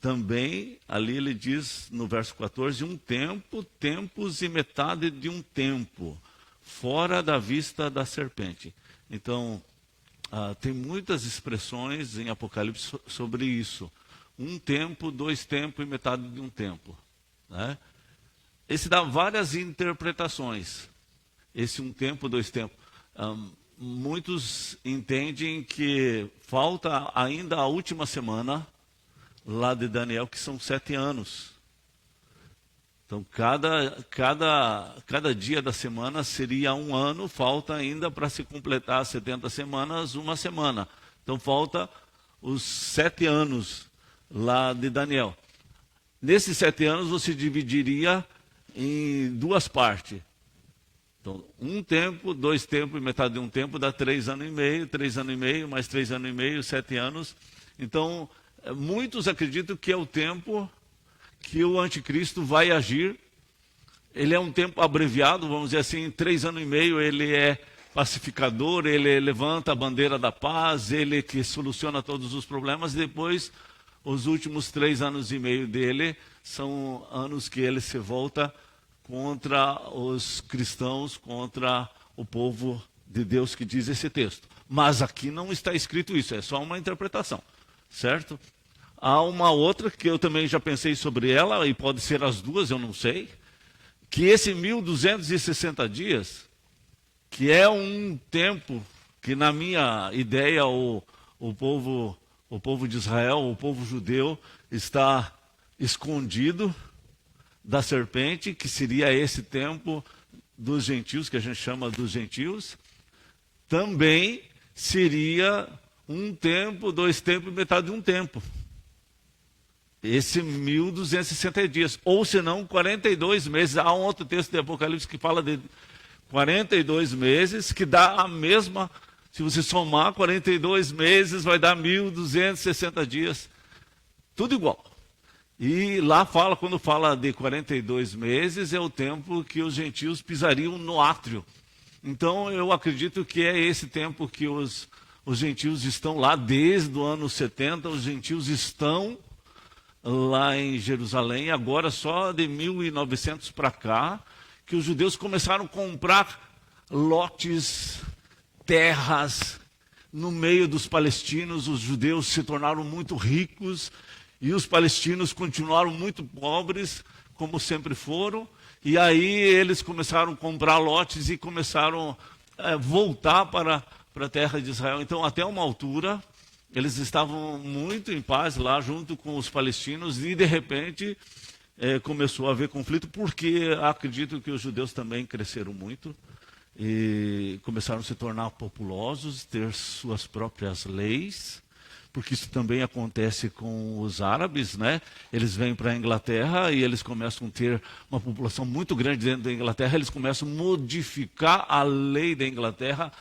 [SPEAKER 6] também, ali ele diz no verso 14, um tempo, tempos e metade de um tempo, fora da vista da serpente. Então, tem muitas expressões em Apocalipse sobre isso. Um tempo, 2 tempos e metade de um tempo. Né? Esse dá várias interpretações. Esse 1 tempo, 2 tempos. Muitos entendem que falta ainda a última semana lá de Daniel, que são 7 anos. Então, cada dia da semana seria 1 ano, falta ainda para se completar 70 semanas, 1 semana. Então, falta os 7 anos lá de Daniel. Nesses 7 anos, você dividiria em 2 partes. Então, 1 tempo, 2 tempos e metade de um tempo dá 3 anos e meio, 3 anos e meio, mais 3 anos e meio, 7 anos. Então, muitos acreditam que é o tempo que o anticristo vai agir. Ele é um tempo abreviado, vamos dizer assim, 3 anos e meio ele é pacificador, ele levanta a bandeira da paz, ele que soluciona todos os problemas, e depois os últimos 3 anos e meio dele são anos que ele se volta contra os cristãos, contra o povo de Deus, que diz esse texto. Mas aqui não está escrito isso, é só uma interpretação, certo? Há uma outra que eu também já pensei sobre ela, e pode ser as duas, eu não sei, que esse 1260 dias, que é um tempo que na minha ideia o povo de Israel, o povo judeu, está escondido da serpente, que seria esse tempo dos gentios, que a gente chama dos gentios, também seria 1 tempo, 2 tempos e metade de um tempo. Esse 1260 dias, ou senão 42 meses. Há um outro texto de Apocalipse que fala de 42 meses, que dá a mesma, se você somar 42 meses, vai dar 1260 dias, tudo igual. E lá fala, quando fala de 42 meses, é o tempo que os gentios pisariam no átrio. Então eu acredito que é esse tempo que os gentios estão lá, desde o ano 70, os gentios estão lá em Jerusalém, agora só de 1900 para cá, que os judeus começaram a comprar lotes, terras, no meio dos palestinos. Os judeus se tornaram muito ricos, e os palestinos continuaram muito pobres, como sempre foram, e aí eles começaram a comprar lotes e começaram a voltar para a terra de Israel. Então, até uma altura, eles estavam muito em paz lá junto com os palestinos, e de repente começou a haver conflito, porque acredito que os judeus também cresceram muito e começaram a se tornar populosos, ter suas próprias leis, porque isso também acontece com os árabes, né? Eles vêm para a Inglaterra e eles começam a ter uma população muito grande dentro da Inglaterra, eles começam a modificar a lei da Inglaterra,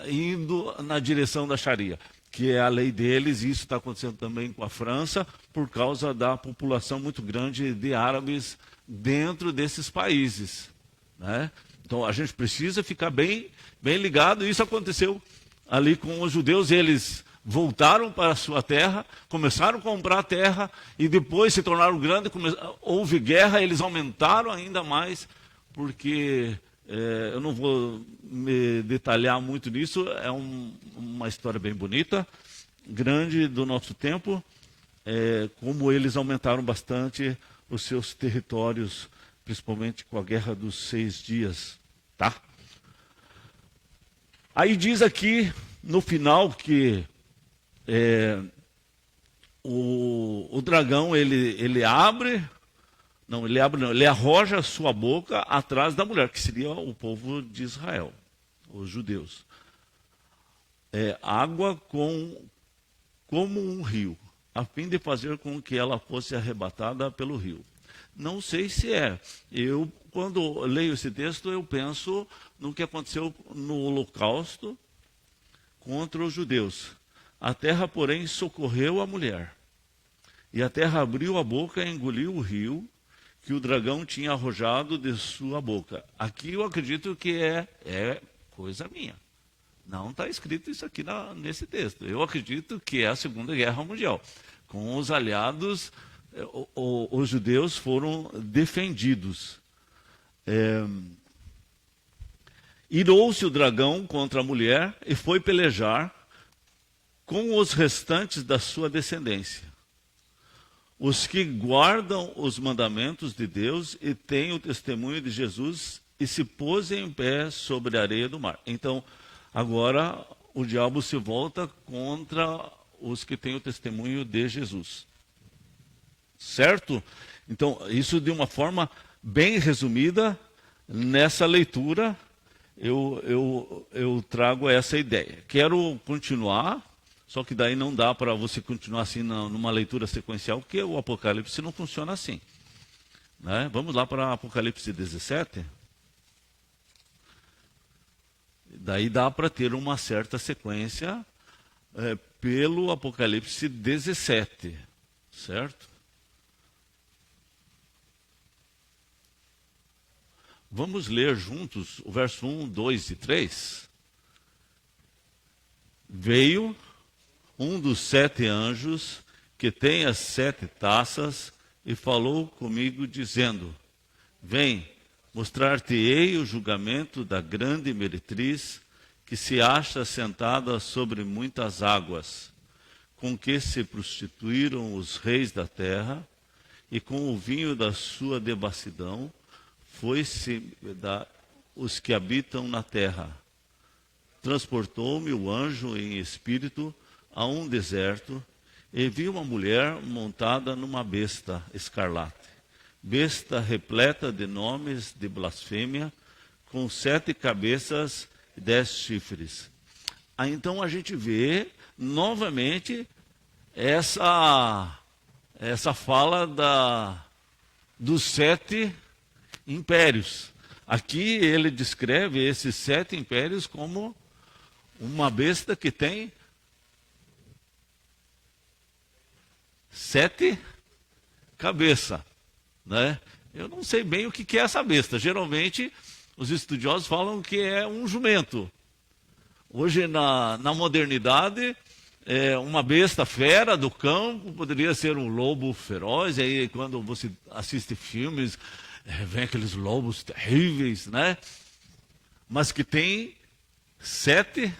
[SPEAKER 6] indo na direção da Sharia, que é a lei deles, e isso está acontecendo também com a França, por causa da população muito grande de árabes dentro desses países, né? Então a gente precisa ficar bem ligado. Isso aconteceu ali com os judeus. Eles voltaram para a sua terra, começaram a comprar terra, e depois se tornaram grandes, houve guerra, eles aumentaram ainda mais, porque eu não vou me detalhar muito nisso, é uma história bem bonita, grande do nosso tempo, como eles aumentaram bastante os seus territórios, principalmente com a Guerra dos 6 Dias, tá? Aí diz aqui, no final, que o dragão, ele arroja a sua boca atrás da mulher, que seria o povo de Israel, os judeus. Água como um rio, a fim de fazer com que ela fosse arrebatada pelo rio. Não sei se é. Eu, quando leio esse texto, eu penso no que aconteceu no Holocausto contra os judeus. A terra, porém, socorreu a mulher. E a terra abriu a boca e engoliu o rio que o dragão tinha arrojado de sua boca. Aqui eu acredito que é coisa minha. Não está escrito isso aqui nesse texto. Eu acredito que é a Segunda Guerra Mundial. Com os aliados, os judeus foram defendidos. Irou-se o dragão contra a mulher e foi pelejar com os restantes da sua descendência, os que guardam os mandamentos de Deus e têm o testemunho de Jesus, e se pôs em pé sobre a areia do mar. Então, agora o diabo se volta contra os que têm o testemunho de Jesus. Certo? Então, isso de uma forma bem resumida, nessa leitura, eu trago essa ideia. Quero continuar, só que daí não dá para você continuar assim numa leitura sequencial, porque o Apocalipse não funciona assim. Né? Vamos lá para Apocalipse 17. Daí dá para ter uma certa sequência pelo Apocalipse 17, certo? Vamos ler juntos o verso 1, 2 e 3. Veio um dos 7 anjos que tem as 7 taças e falou comigo dizendo: vem, mostrar-te-ei o julgamento da grande meretriz que se acha sentada sobre muitas águas, com que se prostituíram os reis da terra, e com o vinho da sua devassidão foi-se os que habitam na terra. Transportou-me o anjo em espírito a um deserto, e vi uma mulher montada numa besta escarlate, besta repleta de nomes de blasfêmia, com 7 cabeças e 10 chifres. Então a gente vê novamente essa fala dos 7 impérios. Aqui ele descreve esses 7 impérios como uma besta que tem 7 cabeças, né? Eu não sei bem o que é essa besta. Geralmente os estudiosos falam que é um jumento. Hoje na modernidade, uma besta fera do campo poderia ser um lobo feroz. E aí quando você assiste filmes, vem aqueles lobos terríveis, né? Mas que tem 7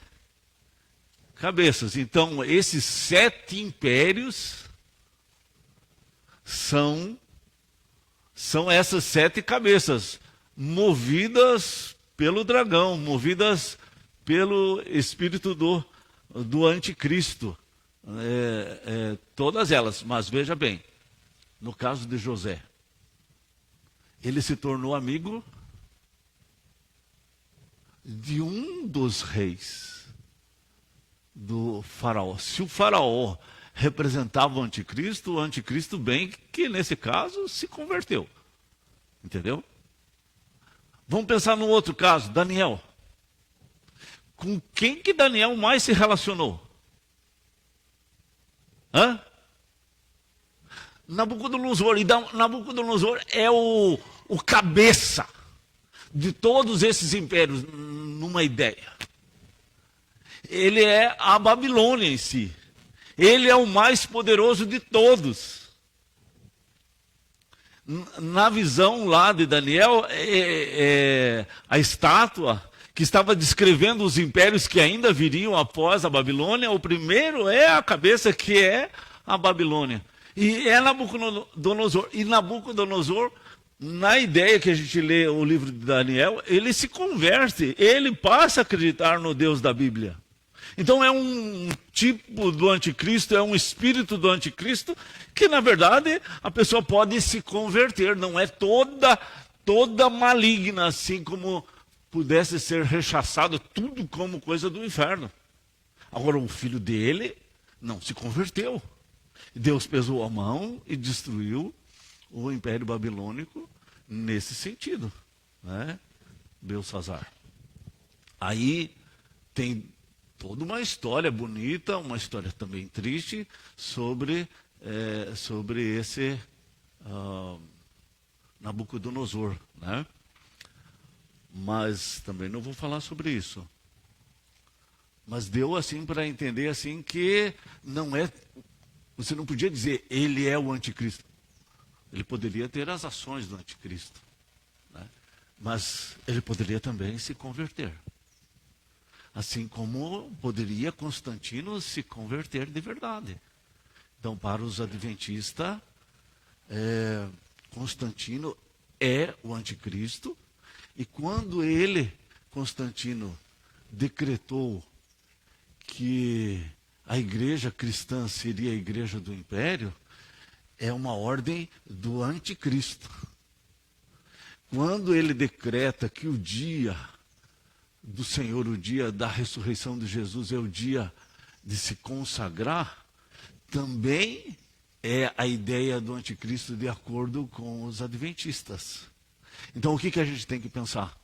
[SPEAKER 6] cabeças. Então, esses 7 impérios são essas 7 cabeças, movidas pelo dragão, movidas pelo espírito do anticristo. Todas elas. Mas veja bem, no caso de José, ele se tornou amigo de um dos reis, do faraó. Se o faraó representava o anticristo bem que nesse caso se converteu. Entendeu? Vamos pensar no outro caso, Daniel. Com quem que Daniel mais se relacionou? Nabucodonosor. E Nabucodonosor é o cabeça de todos esses impérios, numa ideia. Ele é a Babilônia em si. Ele é o mais poderoso de todos. Na visão lá de Daniel, a estátua que estava descrevendo os impérios que ainda viriam após a Babilônia. O primeiro é a cabeça, que é a Babilônia. E é Nabucodonosor. E Nabucodonosor, na ideia que a gente lê o livro de Daniel, ele se converte, ele passa a acreditar no Deus da Bíblia. Então é um tipo do anticristo, é um espírito do anticristo, que na verdade a pessoa pode se converter, não é toda maligna, assim como pudesse ser rechaçado, tudo como coisa do inferno. Agora o filho dele não se converteu. Deus pesou a mão e destruiu o Império Babilônico nesse sentido, né? Belsazar. Aí tem toda uma história bonita, uma história também triste sobre esse Nabucodonosor, né? Mas também não vou falar sobre isso. Mas deu assim para entender assim que não é, você não podia dizer ele é o anticristo. Ele poderia ter as ações do anticristo, né? Mas ele poderia também se converter. Assim como poderia Constantino se converter de verdade. Então, para os adventistas, Constantino é o anticristo. E quando Constantino, decretou que a igreja cristã seria a igreja do império, é uma ordem do anticristo. Quando ele decreta que o dia do Senhor, o dia da ressurreição de Jesus, é o dia de se consagrar, também é a ideia do anticristo de acordo com os adventistas. Então o que a gente tem que pensar?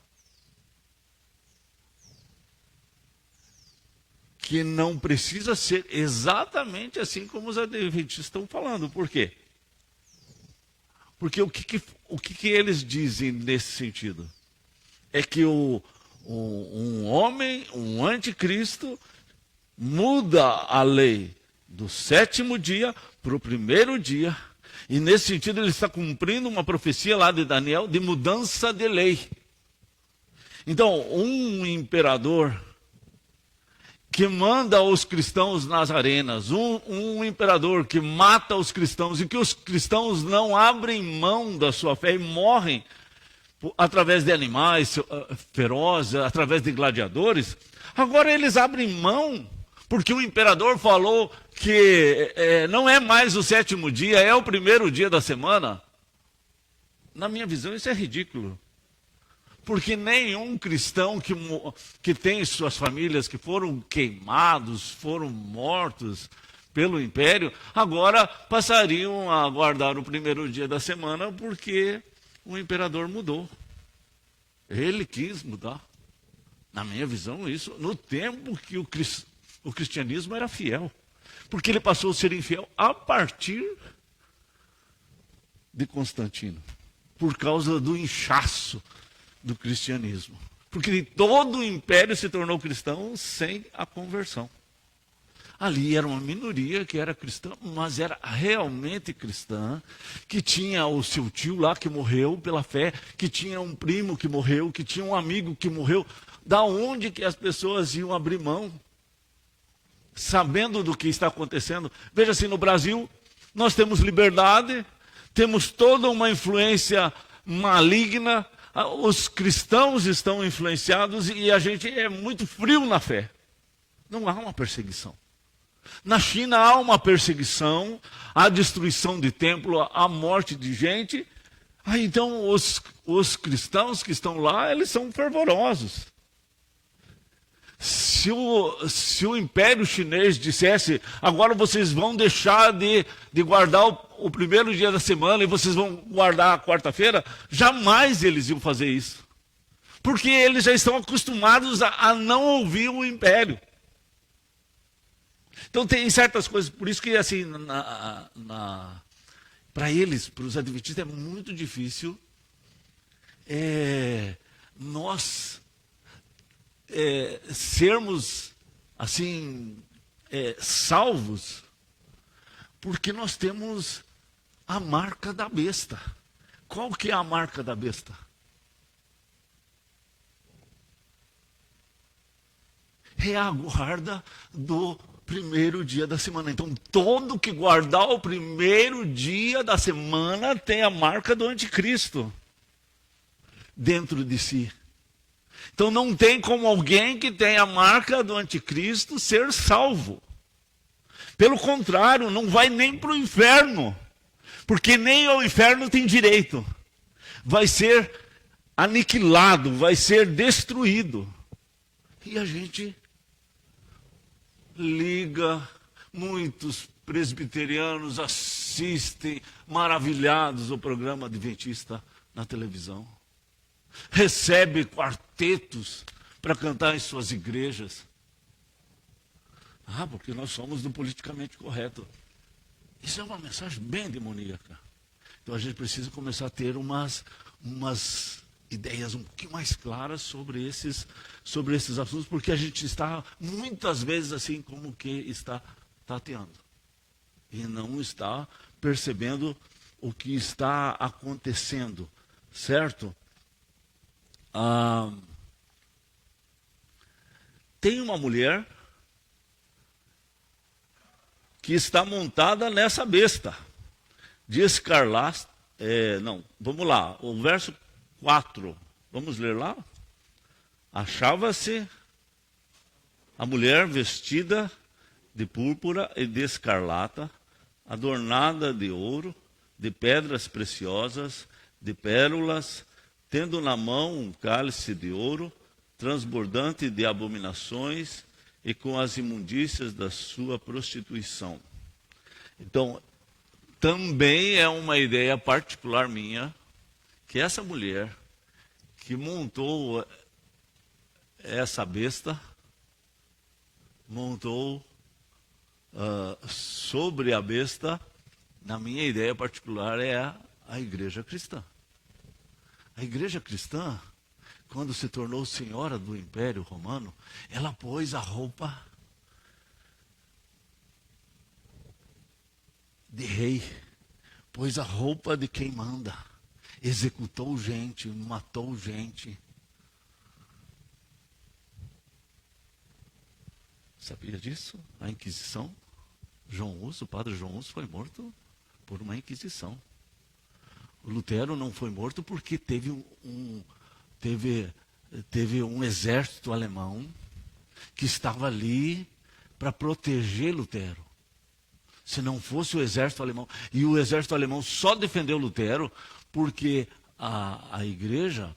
[SPEAKER 6] Que não precisa ser exatamente assim como os adventistas estão falando. Por quê? Porque o que eles dizem nesse sentido? É que um homem, um anticristo, muda a lei do 7º dia para o 1º dia. E nesse sentido ele está cumprindo uma profecia lá de Daniel de mudança de lei. Então, um imperador que manda os cristãos nas arenas, um imperador que mata os cristãos e que os cristãos não abrem mão da sua fé e morrem através de animais ferozes, através de gladiadores, agora eles abrem mão, porque o imperador falou que não é mais o 7º dia, é o 1º dia da semana. Na minha visão, isso é ridículo. Porque nenhum cristão que tem suas famílias que foram queimados, foram mortos pelo império, agora passariam a guardar o 1º dia da semana porque o imperador mudou. Ele quis mudar. Na minha visão, isso no tempo que o cristianismo era fiel. Porque ele passou a ser infiel a partir de Constantino. Por causa do inchaço do cristianismo. Porque todo o império se tornou cristão sem a conversão. Ali era uma minoria que era cristã, mas era realmente cristã, que tinha o seu tio lá que morreu pela fé, que tinha um primo que morreu, que tinha um amigo que morreu. Da onde que as pessoas iam abrir mão? Sabendo do que está acontecendo. Veja assim, no Brasil, nós temos liberdade, temos toda uma influência maligna, os cristãos estão influenciados e a gente é muito frio na fé. Não há uma perseguição. Na China há uma perseguição, há destruição de templo, há morte de gente. Então os cristãos que estão lá, eles são fervorosos. Se o Império Chinês dissesse, agora vocês vão deixar de guardar o 1º dia da semana e vocês vão guardar a quarta-feira, jamais eles iam fazer isso. Porque eles já estão acostumados a não ouvir o Império. Então tem certas coisas, por isso que assim, para eles, para os adventistas, é muito difícil nós sermos assim salvos, porque nós temos a marca da besta. Qual que é a marca da besta? é a guarda do primeiro dia da semana. Então, todo que guardar o primeiro dia da semana tem a marca do anticristo dentro de si. Então, não tem como alguém que tem a marca do anticristo ser salvo. Pelo contrário, não vai nem para o inferno, porque nem ao inferno tem direito. Vai ser aniquilado, vai ser destruído. E a gente liga, muitos presbiterianos assistem maravilhados o programa adventista na televisão. Recebe quartetos para cantar em suas igrejas. Porque nós somos do politicamente correto. Isso é uma mensagem bem demoníaca. Então a gente precisa começar a ter umas ideias um pouquinho mais claras sobre esses assuntos, porque a gente está muitas vezes assim como que está tateando. E não está percebendo o que está acontecendo, certo? Tem uma mulher que está montada nessa besta de escarlate. Vamos lá, o verso 4, vamos ler lá? Achava-se a mulher vestida de púrpura e de escarlata, adornada de ouro, de pedras preciosas, de pérolas, tendo na mão um cálice de ouro, transbordante de abominações e com as imundícias da sua prostituição. Então, também é uma ideia particular minha, que essa mulher que montou essa besta, montou sobre a besta, na minha ideia particular, é a igreja cristã. A igreja cristã, quando se tornou senhora do Império Romano, ela pôs a roupa de rei, pôs a roupa de quem manda, executou gente, matou gente. Sabia disso? A Inquisição, o padre João Hus foi morto por uma Inquisição. O Lutero não foi morto porque teve um exército alemão que estava ali para proteger Lutero. Se não fosse o exército alemão, e o exército alemão só defendeu Lutero porque a igreja,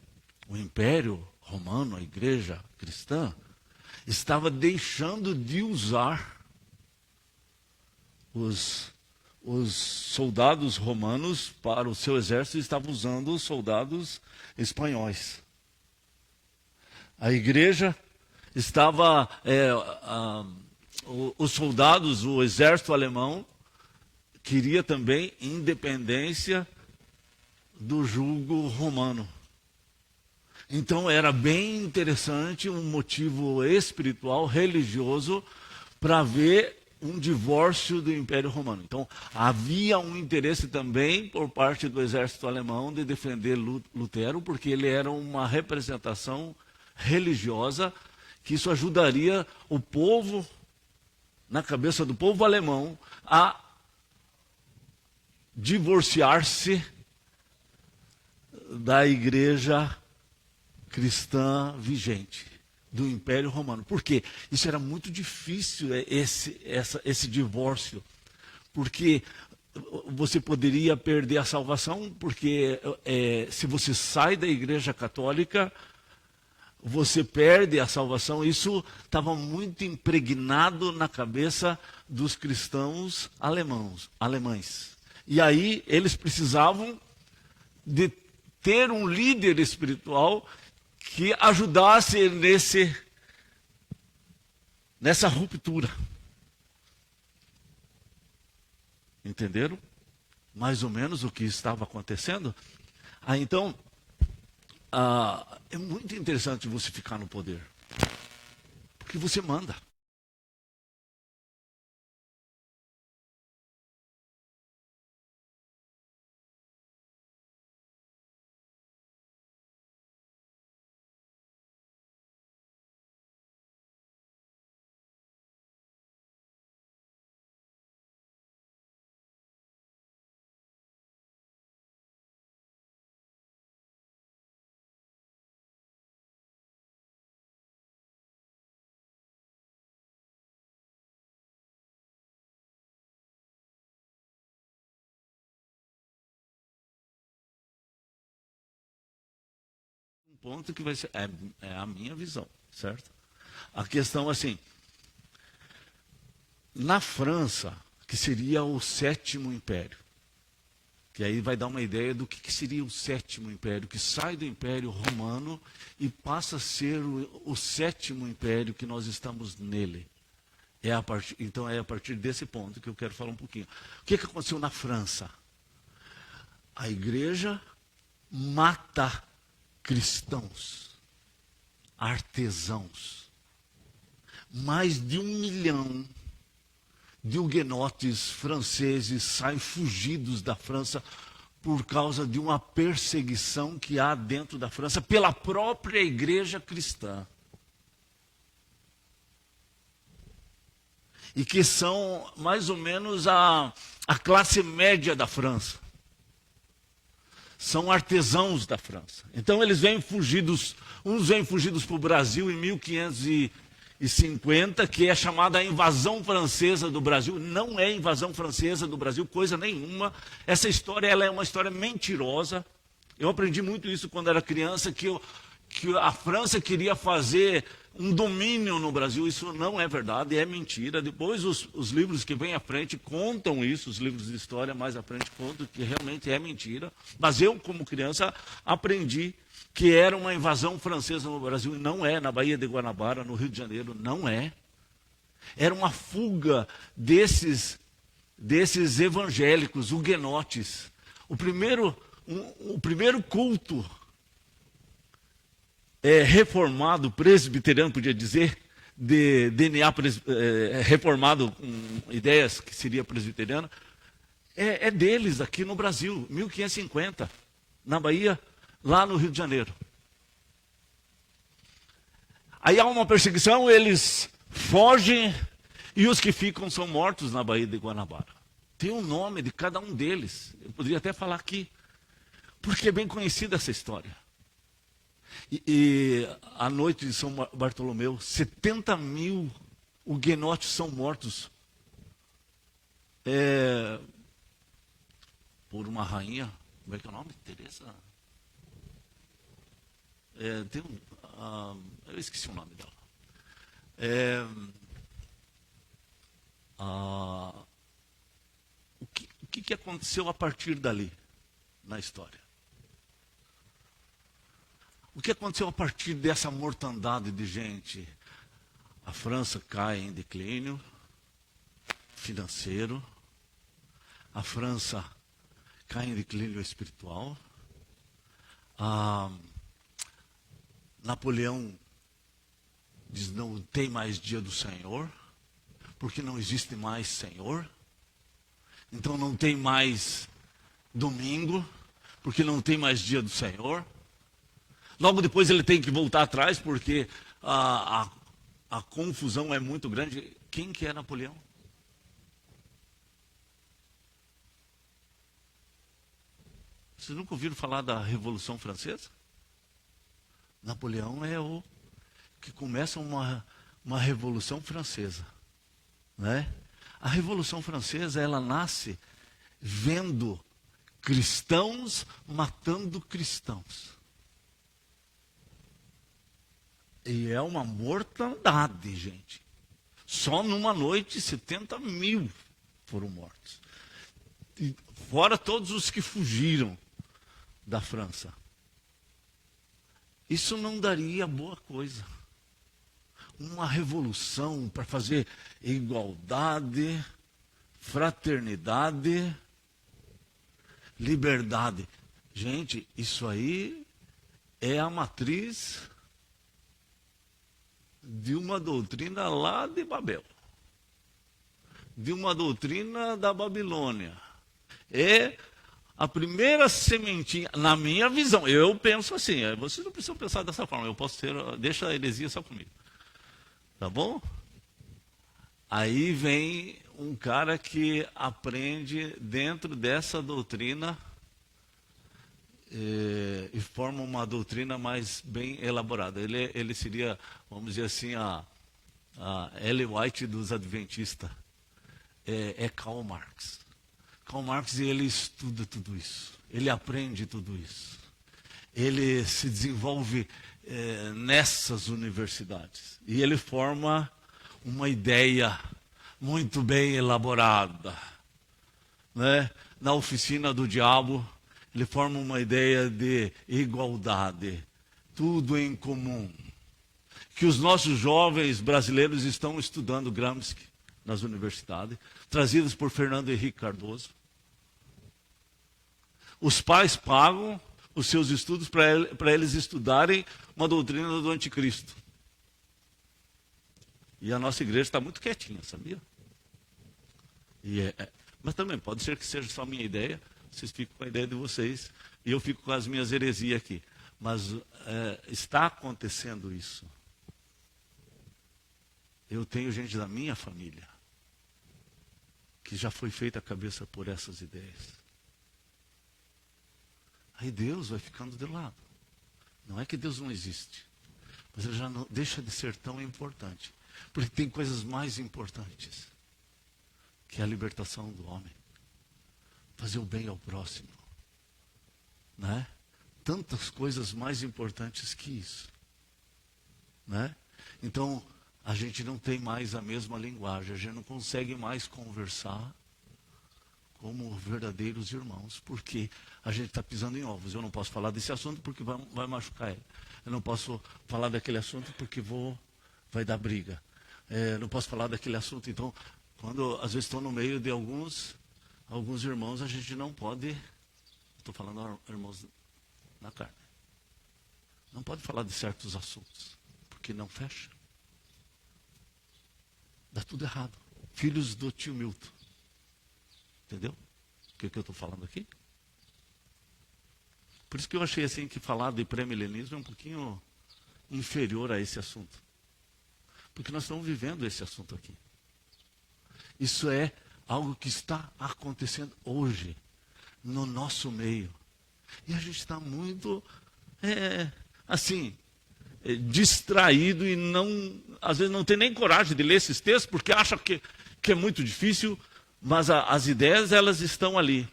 [SPEAKER 6] o Império Romano, a igreja cristã, estava deixando de usar os soldados romanos para o seu exército, estavam usando os soldados espanhóis. A igreja estava, os soldados, o exército alemão, queria também independência do jugo romano. Então era bem interessante, um motivo espiritual, religioso, para ver um divórcio do Império Romano. Então havia um interesse também por parte do exército alemão de defender Lutero, porque ele era uma representação religiosa, que isso ajudaria o povo, na cabeça do povo alemão, a divorciar-se da igreja cristã vigente, do Império Romano. Por quê? Isso era muito difícil, esse divórcio, porque você poderia perder a salvação, porque se você sai da igreja católica, você perde a salvação. Isso estava muito impregnado na cabeça dos cristãos alemães. E aí eles precisavam de ter um líder espiritual que ajudasse nessa ruptura. Entenderam? Mais ou menos o que estava acontecendo? Então, é muito interessante você ficar no poder, porque você manda. ponto que vai ser, é a minha visão, certo? A questão assim, na França, que seria o sétimo império, que aí vai dar uma ideia do que seria o sétimo império, que sai do Império Romano e passa a ser o sétimo império que nós estamos nele. Então é a partir desse ponto que eu quero falar um pouquinho. O que aconteceu na França? A igreja mata cristãos, artesãos. Mais de 1 milhão de huguenotes franceses saem fugidos da França por causa de uma perseguição que há dentro da França pela própria igreja cristã. E que são mais ou menos a classe média da França. São artesãos da França. Então eles vêm fugidos, uns vêm fugidos para o Brasil em 1550, que é chamada a invasão francesa do Brasil. Não é invasão francesa do Brasil, coisa nenhuma. Essa história ela é uma história mentirosa. Eu aprendi muito isso quando era criança, que a França queria fazer um domínio no Brasil. Isso não é verdade, é mentira. Depois os livros que vêm à frente contam isso, os livros de história mais à frente contam que realmente é mentira. Mas eu, como criança, aprendi que era uma invasão francesa no Brasil, e não é, na Baía de Guanabara, no Rio de Janeiro, não é. Era uma fuga desses evangélicos, huguenotes. O primeiro culto reformado, presbiteriano, podia dizer, de DNA reformado com ideias que seria presbiteriano, é deles aqui no Brasil, 1550, na Bahia, lá no Rio de Janeiro. Aí há uma perseguição, eles fogem e os que ficam são mortos na Baía de Guanabara. Tem o nome de cada um deles, eu poderia até falar aqui, porque é bem conhecida essa história. E à noite de São Bartolomeu, 70 mil huguenotes são mortos por uma rainha. Como é que é o nome? Teresa? Eu esqueci o nome dela. O que aconteceu a partir dali na história? O que aconteceu a partir dessa mortandade de gente? A França cai em declínio financeiro, a França cai em declínio espiritual, Napoleão diz: não tem mais dia do Senhor, porque não existe mais Senhor, então não tem mais domingo, porque não tem mais dia do Senhor. Logo depois ele tem que voltar atrás, porque a confusão é muito grande. Quem que é Napoleão? Vocês nunca ouviram falar da Revolução Francesa? Napoleão é o que começa uma Revolução Francesa, né? A Revolução Francesa, ela nasce vendo cristãos matando cristãos. E é uma mortandade, gente. Só numa noite, 70 mil foram mortos. E fora todos os que fugiram da França. Isso não daria boa coisa. Uma revolução para fazer igualdade, fraternidade, liberdade. Gente, isso aí é a matriz de uma doutrina lá de Babel, de uma doutrina da Babilônia. É a primeira sementinha, na minha visão. Eu penso assim, vocês não precisam pensar dessa forma, eu posso ter, deixa a heresia só comigo, tá bom? Aí vem um cara que aprende dentro dessa doutrina e forma uma doutrina mais bem elaborada. Ele seria, vamos dizer assim, a Ellen White dos adventistas. É Karl Marx. Karl Marx, ele estuda tudo isso. Ele aprende tudo isso. ele se desenvolve nessas universidades. E ele forma uma ideia muito bem elaborada, né? Na oficina do diabo, ele forma uma ideia de igualdade, tudo em comum. Que os nossos jovens brasileiros estão estudando Gramsci nas universidades, trazidos por Fernando Henrique Cardoso. Os pais pagam os seus estudos para eles estudarem uma doutrina do anticristo. E a nossa igreja está muito quietinha, sabia? Mas também pode ser que seja só minha ideia, vocês ficam com a ideia de vocês, e eu fico com as minhas heresias aqui. Mas está acontecendo isso. Eu tenho gente da minha família que já foi feita a cabeça por essas ideias. Aí Deus vai ficando de lado. Não é que Deus não existe, mas ele já não deixa de ser tão importante. Porque tem coisas mais importantes, que é a libertação do homem. Fazer o bem ao próximo. Né? Tantas coisas mais importantes que isso. Né? Então, a gente não tem mais a mesma linguagem, a gente não consegue mais conversar como verdadeiros irmãos, porque a gente está pisando em ovos. Eu não posso falar desse assunto porque vai machucar ele. Eu não posso falar daquele assunto porque vai dar briga. Não posso falar daquele assunto. Então, quando às vezes estou no meio de alguns irmãos, a gente não pode, estou falando irmãos na carne, não pode falar de certos assuntos, porque não fecha. Dá tudo errado. Filhos do tio Milton. Entendeu? O que eu estou falando aqui? Por isso que eu achei assim que falar de pré-milenismo é um pouquinho inferior a esse assunto. Porque nós estamos vivendo esse assunto aqui. Isso é algo que está acontecendo hoje, no nosso meio. E a gente está muito, distraído e às vezes não tem nem coragem de ler esses textos, porque acha que é muito difícil, mas as ideias, elas estão ali.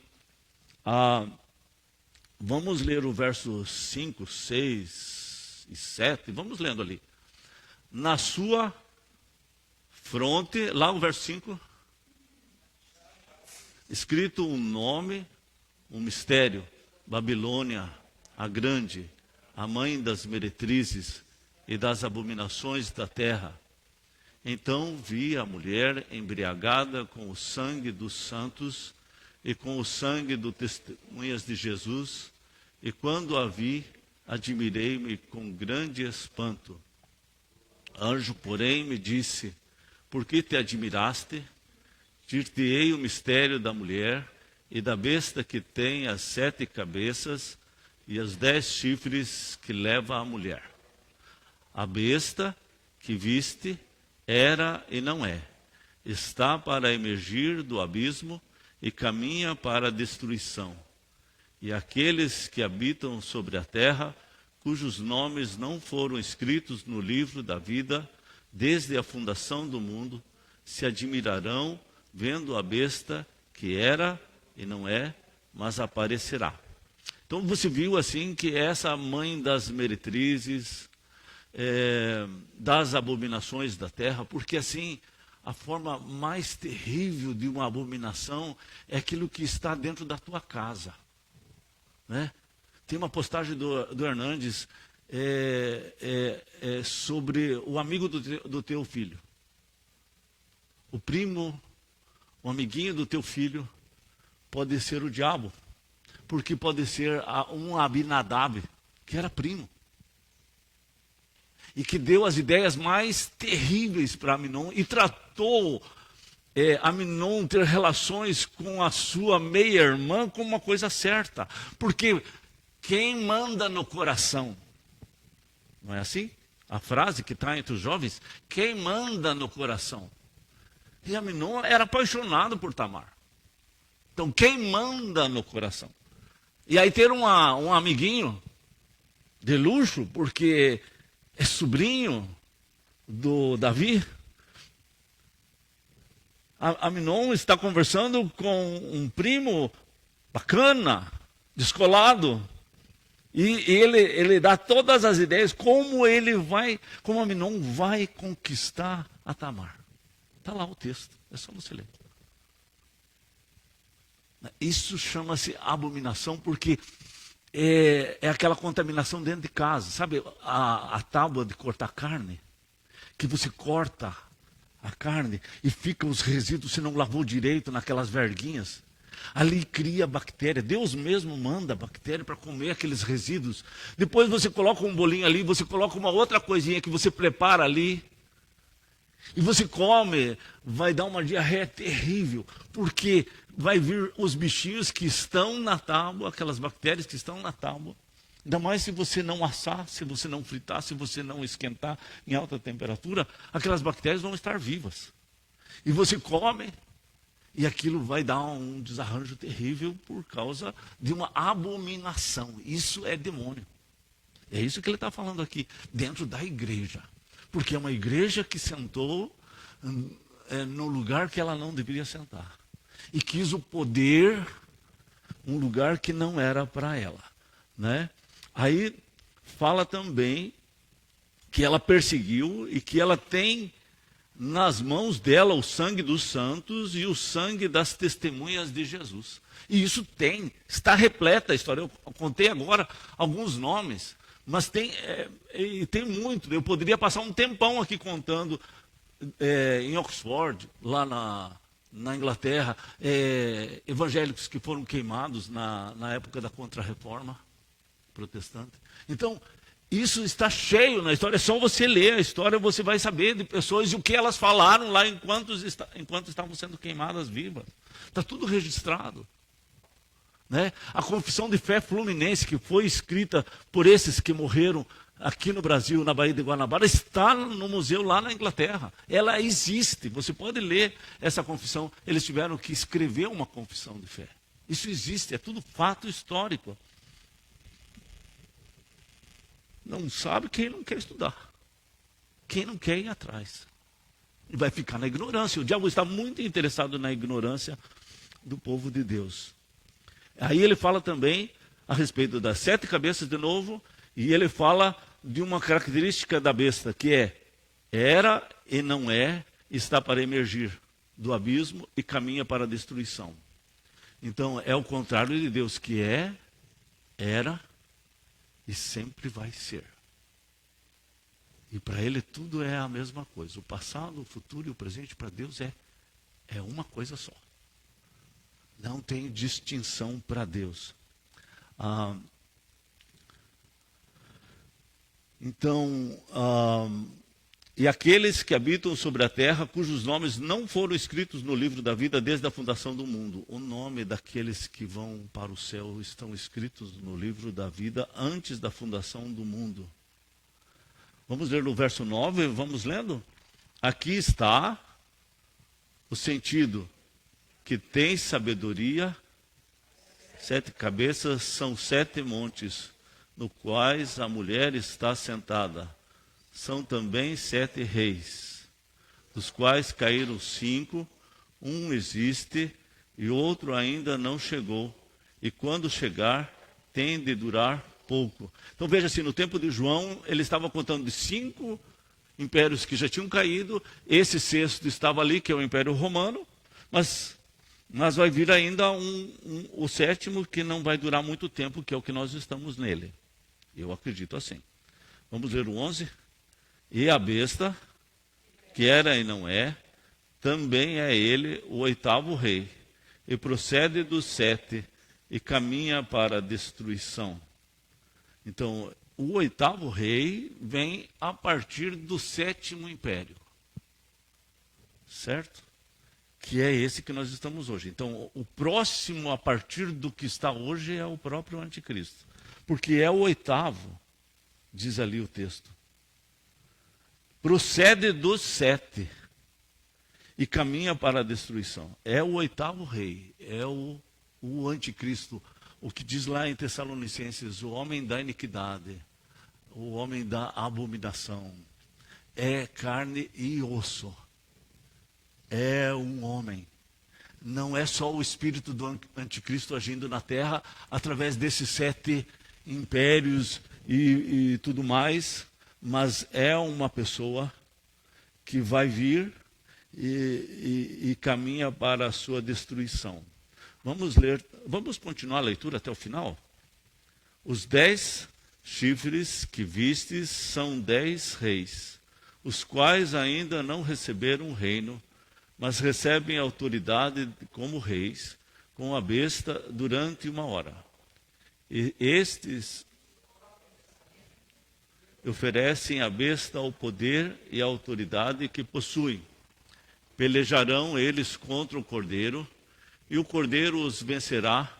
[SPEAKER 6] Vamos ler o verso 5, 6 e 7, vamos lendo ali. Na sua fronte, lá o verso 5, escrito um nome, um mistério, Babilônia, a grande, a mãe das meretrizes e das abominações da terra. Então vi a mulher embriagada com o sangue dos santos e com o sangue do testemunhas de Jesus, e quando a vi, admirei-me com grande espanto. Anjo, porém, me disse: por que te admiraste? Dir-te-ei o mistério da mulher e da besta que tem as 7 cabeças e as 10 chifres que leva a mulher. A besta que viste era e não é. Está para emergir do abismo e caminha para a destruição. E aqueles que habitam sobre a terra, cujos nomes não foram escritos no livro da vida, desde a fundação do mundo, se admirarão vendo a besta que era e não é, mas aparecerá. Então você viu assim que essa mãe das meretrizes, das abominações da terra, porque assim, a forma mais terrível de uma abominação é aquilo que está dentro da tua casa. Né? Tem uma postagem do Hernandes sobre o amigo do teu filho. O primo, o amiguinho do teu filho pode ser o diabo, porque pode ser um Abinadab, que era primo. E que deu as ideias mais terríveis para Aminon e tratou Aminon ter relações com a sua meia-irmã como uma coisa certa. Porque quem manda no coração, não é assim? A frase que está entre os jovens, quem manda no coração? E Aminon era apaixonado por Tamar. Então quem manda no coração? E aí ter um amiguinho de luxo, porque é sobrinho do Davi. Aminon está conversando com um primo bacana, descolado, E ele dá todas as ideias como Aminon vai conquistar a Tamar. Está lá o texto, é só você ler. Isso chama-se abominação, porque é aquela contaminação dentro de casa. Sabe a tábua de cortar carne? Que você corta a carne e fica os resíduos, você não lavou direito naquelas verguinhas. Ali cria bactéria. Deus mesmo manda bactéria para comer aqueles resíduos. Depois você coloca um bolinho ali, você coloca uma outra coisinha que você prepara ali. E você come, vai dar uma diarreia terrível, porque vai vir os bichinhos que estão na tábua, aquelas bactérias que estão na tábua. Ainda mais se você não assar, se você não fritar, se você não esquentar em alta temperatura, aquelas bactérias vão estar vivas. E você come, e aquilo vai dar um desarranjo terrível por causa de uma abominação. Isso é demônio. É isso que ele está falando aqui, dentro da igreja. Porque é uma igreja que sentou no lugar que ela não deveria sentar. E quis o poder, um lugar que não era para ela. Né? Aí fala também que ela perseguiu e que ela tem nas mãos dela o sangue dos santos e o sangue das testemunhas de Jesus. E isso está repleta a história. Eu contei agora alguns nomes, mas tem muito. Eu poderia passar um tempão aqui contando em Oxford, lá na Inglaterra, evangélicos que foram queimados na época da Contra-Reforma protestante. Então, isso está cheio na história. É só você ler a história, você vai saber de pessoas e o que elas falaram lá enquanto estavam sendo queimadas vivas. Está tudo registrado. Né? A Confissão de Fé Fluminense, que foi escrita por esses que morreram aqui no Brasil, na Baía de Guanabara, está no museu lá na Inglaterra. Ela existe, você pode ler essa confissão. Eles tiveram que escrever uma confissão de fé. Isso existe, é tudo fato histórico. Não sabe quem não quer estudar, quem não quer ir atrás. E vai ficar na ignorância. O diabo está muito interessado na ignorância do povo de Deus. Aí ele fala também a respeito das 7 cabeças de novo, e ele fala de uma característica da besta, que era e não é, está para emergir do abismo e caminha para a destruição. Então é o contrário de Deus, que era e sempre vai ser. E para ele tudo é a mesma coisa. O passado, o futuro e o presente para Deus é uma coisa só. Não tem distinção para Deus. E aqueles que habitam sobre a terra, cujos nomes não foram escritos no livro da vida desde a fundação do mundo. O nome daqueles que vão para o céu estão escritos no livro da vida antes da fundação do mundo. Vamos ler no verso 9, vamos lendo? Aqui está o sentido: que tem sabedoria, 7 cabeças são 7 montes, no quais a mulher está sentada. São também 7 reis, dos quais caíram 5, um existe e outro ainda não chegou. E quando chegar, tem de durar pouco. Então veja assim, no tempo de João, ele estava contando de 5 impérios que já tinham caído. Esse 6º estava ali, que é o Império Romano, mas vai vir ainda o 7º, que não vai durar muito tempo, que é o que nós estamos nele. Eu acredito assim. Vamos ler o 11. E a besta, que era e não é, também é ele o 8º rei, e procede dos 7 e caminha para a destruição. Então, o 8º rei vem a partir do 7º império. Certo? Que é esse que nós estamos hoje. Então, o próximo a partir do que está hoje é o próprio anticristo. Porque é o 8º, diz ali o texto. Procede dos 7 e caminha para a destruição. É o 8º rei, é o anticristo, o que diz lá em Tessalonicenses, o homem da iniquidade, o homem da abominação. É carne e osso. É um homem. Não é só o espírito do anticristo agindo na terra através desses 7 impérios e tudo mais, mas é uma pessoa que vai vir e caminha para a sua destruição. Vamos continuar a leitura até o final? Os 10 chifres que vistes são 10 reis, os quais ainda não receberam o reino, mas recebem autoridade como reis, com a besta durante 1 hora. E estes oferecem à besta o poder e a autoridade que possuem. Pelejarão eles contra o cordeiro, e o cordeiro os vencerá,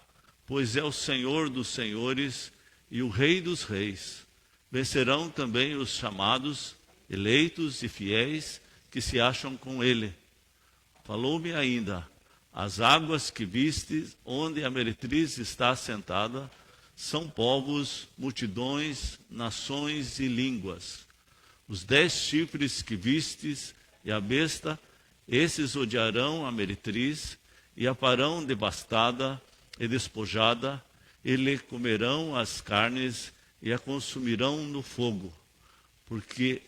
[SPEAKER 6] pois é o Senhor dos senhores e o Rei dos reis. Vencerão também os chamados, eleitos e fiéis que se acham com ele. Falou-me ainda, as águas que vistes, onde a meretriz está assentada, são povos, multidões, nações e línguas. Os 10 chifres que vistes e a besta, esses odiarão a meretriz e a farão devastada e despojada, e lhe comerão as carnes e a consumirão no fogo, porque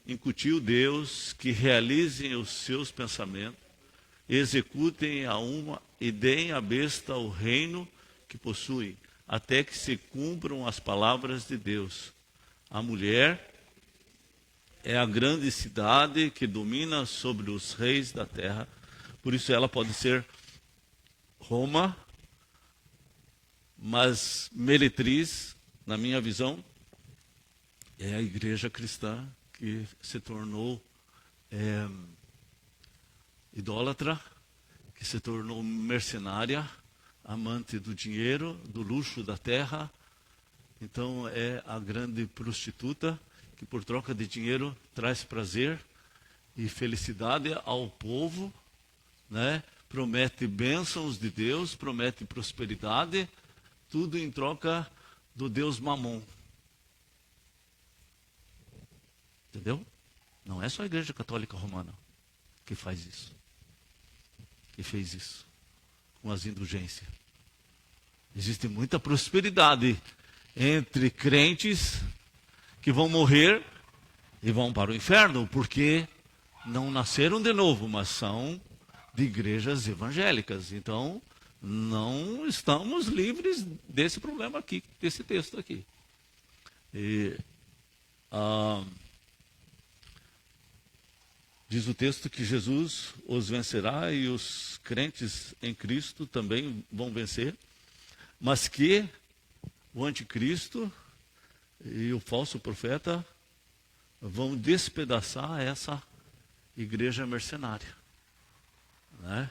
[SPEAKER 6] incutiu Deus que realizem os seus pensamentos, executem a uma e deem à besta o reino que possuem, até que se cumpram as palavras de Deus. A mulher é a grande cidade que domina sobre os reis da terra, por isso ela pode ser Roma, mas meretriz, na minha visão, é a igreja cristã que se tornou idólatra, que se tornou mercenária, amante do dinheiro, do luxo da terra. Então é a grande prostituta que por troca de dinheiro traz prazer e felicidade ao povo, né? Promete bênçãos de Deus, promete prosperidade, tudo em troca do Deus Mamon. Entendeu? Não é só a Igreja Católica Romana que faz isso, que fez isso com as indulgências. Existe muita prosperidade entre crentes que vão morrer e vão para o inferno, porque não nasceram de novo, mas são de igrejas evangélicas. Então, não estamos livres desse problema aqui, desse texto aqui. Diz o texto que Jesus os vencerá e os crentes em Cristo também vão vencer, mas que o anticristo e o falso profeta vão despedaçar essa igreja mercenária, né?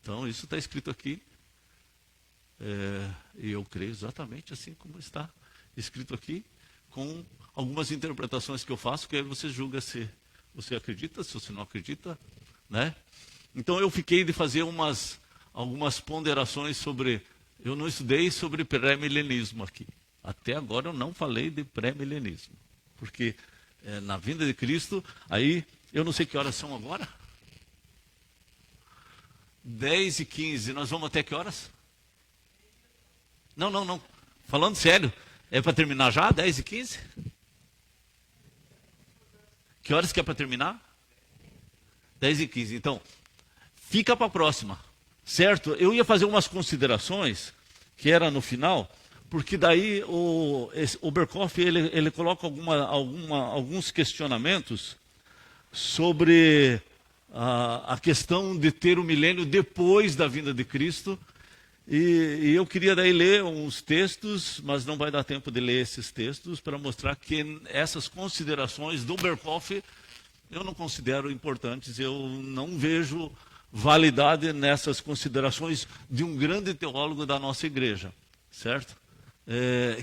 [SPEAKER 6] Então isso está escrito aqui, e eu creio exatamente assim como está escrito aqui, com algumas interpretações que eu faço, que aí você julga se você acredita, se você não acredita, né? Então eu fiquei de fazer algumas ponderações sobre. Eu não estudei sobre pré-milenismo aqui. Até agora eu não falei de pré-milenismo. Porque na vinda de Cristo, aí, eu não sei que horas são agora. 10h15, nós vamos até que horas? Não. Falando sério, é para terminar já, 10h15? Que horas que é para terminar? 10h15. Então, fica para a próxima, certo? Eu ia fazer umas considerações, que era no final, porque daí o Berkoff ele coloca alguns questionamentos sobre a questão de ter o milênio depois da vinda de Cristo. E eu queria daí ler uns textos, mas não vai dar tempo de ler esses textos, para mostrar que essas considerações do Berkoff eu não considero importantes, eu não vejo validade nessas considerações de um grande teólogo da nossa igreja, certo?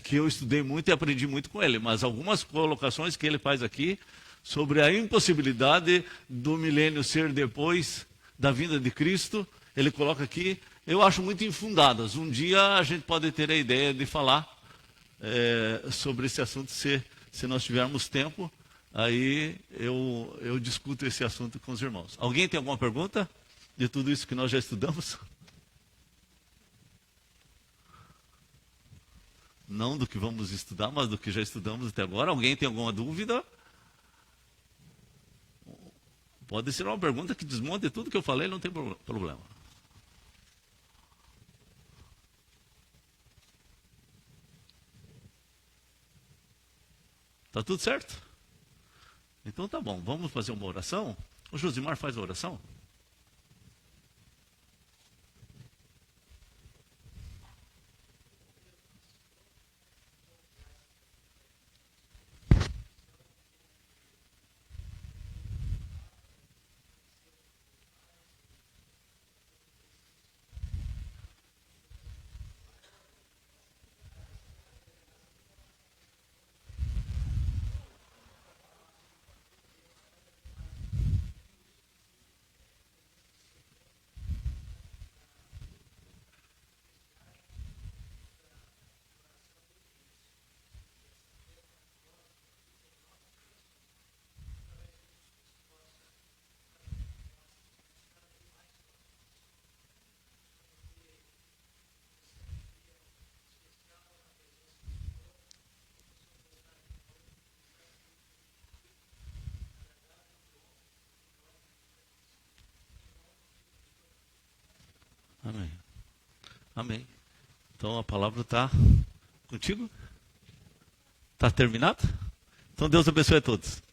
[SPEAKER 6] Que eu estudei muito e aprendi muito com ele, mas algumas colocações que ele faz aqui sobre a impossibilidade do milênio ser depois da vinda de Cristo, ele coloca aqui, eu acho muito infundadas. Um dia a gente pode ter a ideia de falar sobre esse assunto, se nós tivermos tempo, aí eu discuto esse assunto com os irmãos. Alguém tem alguma pergunta de tudo isso que nós já estudamos? não do que vamos estudar, mas do que já estudamos até agora. Alguém tem alguma dúvida? Pode ser uma pergunta que desmonte tudo que eu falei, não tem problema. Tá tudo certo? Então tá bom, vamos fazer uma oração? O Josimar faz a oração? Amém. Amém. Então a palavra está contigo? Está terminado? Então Deus abençoe a todos.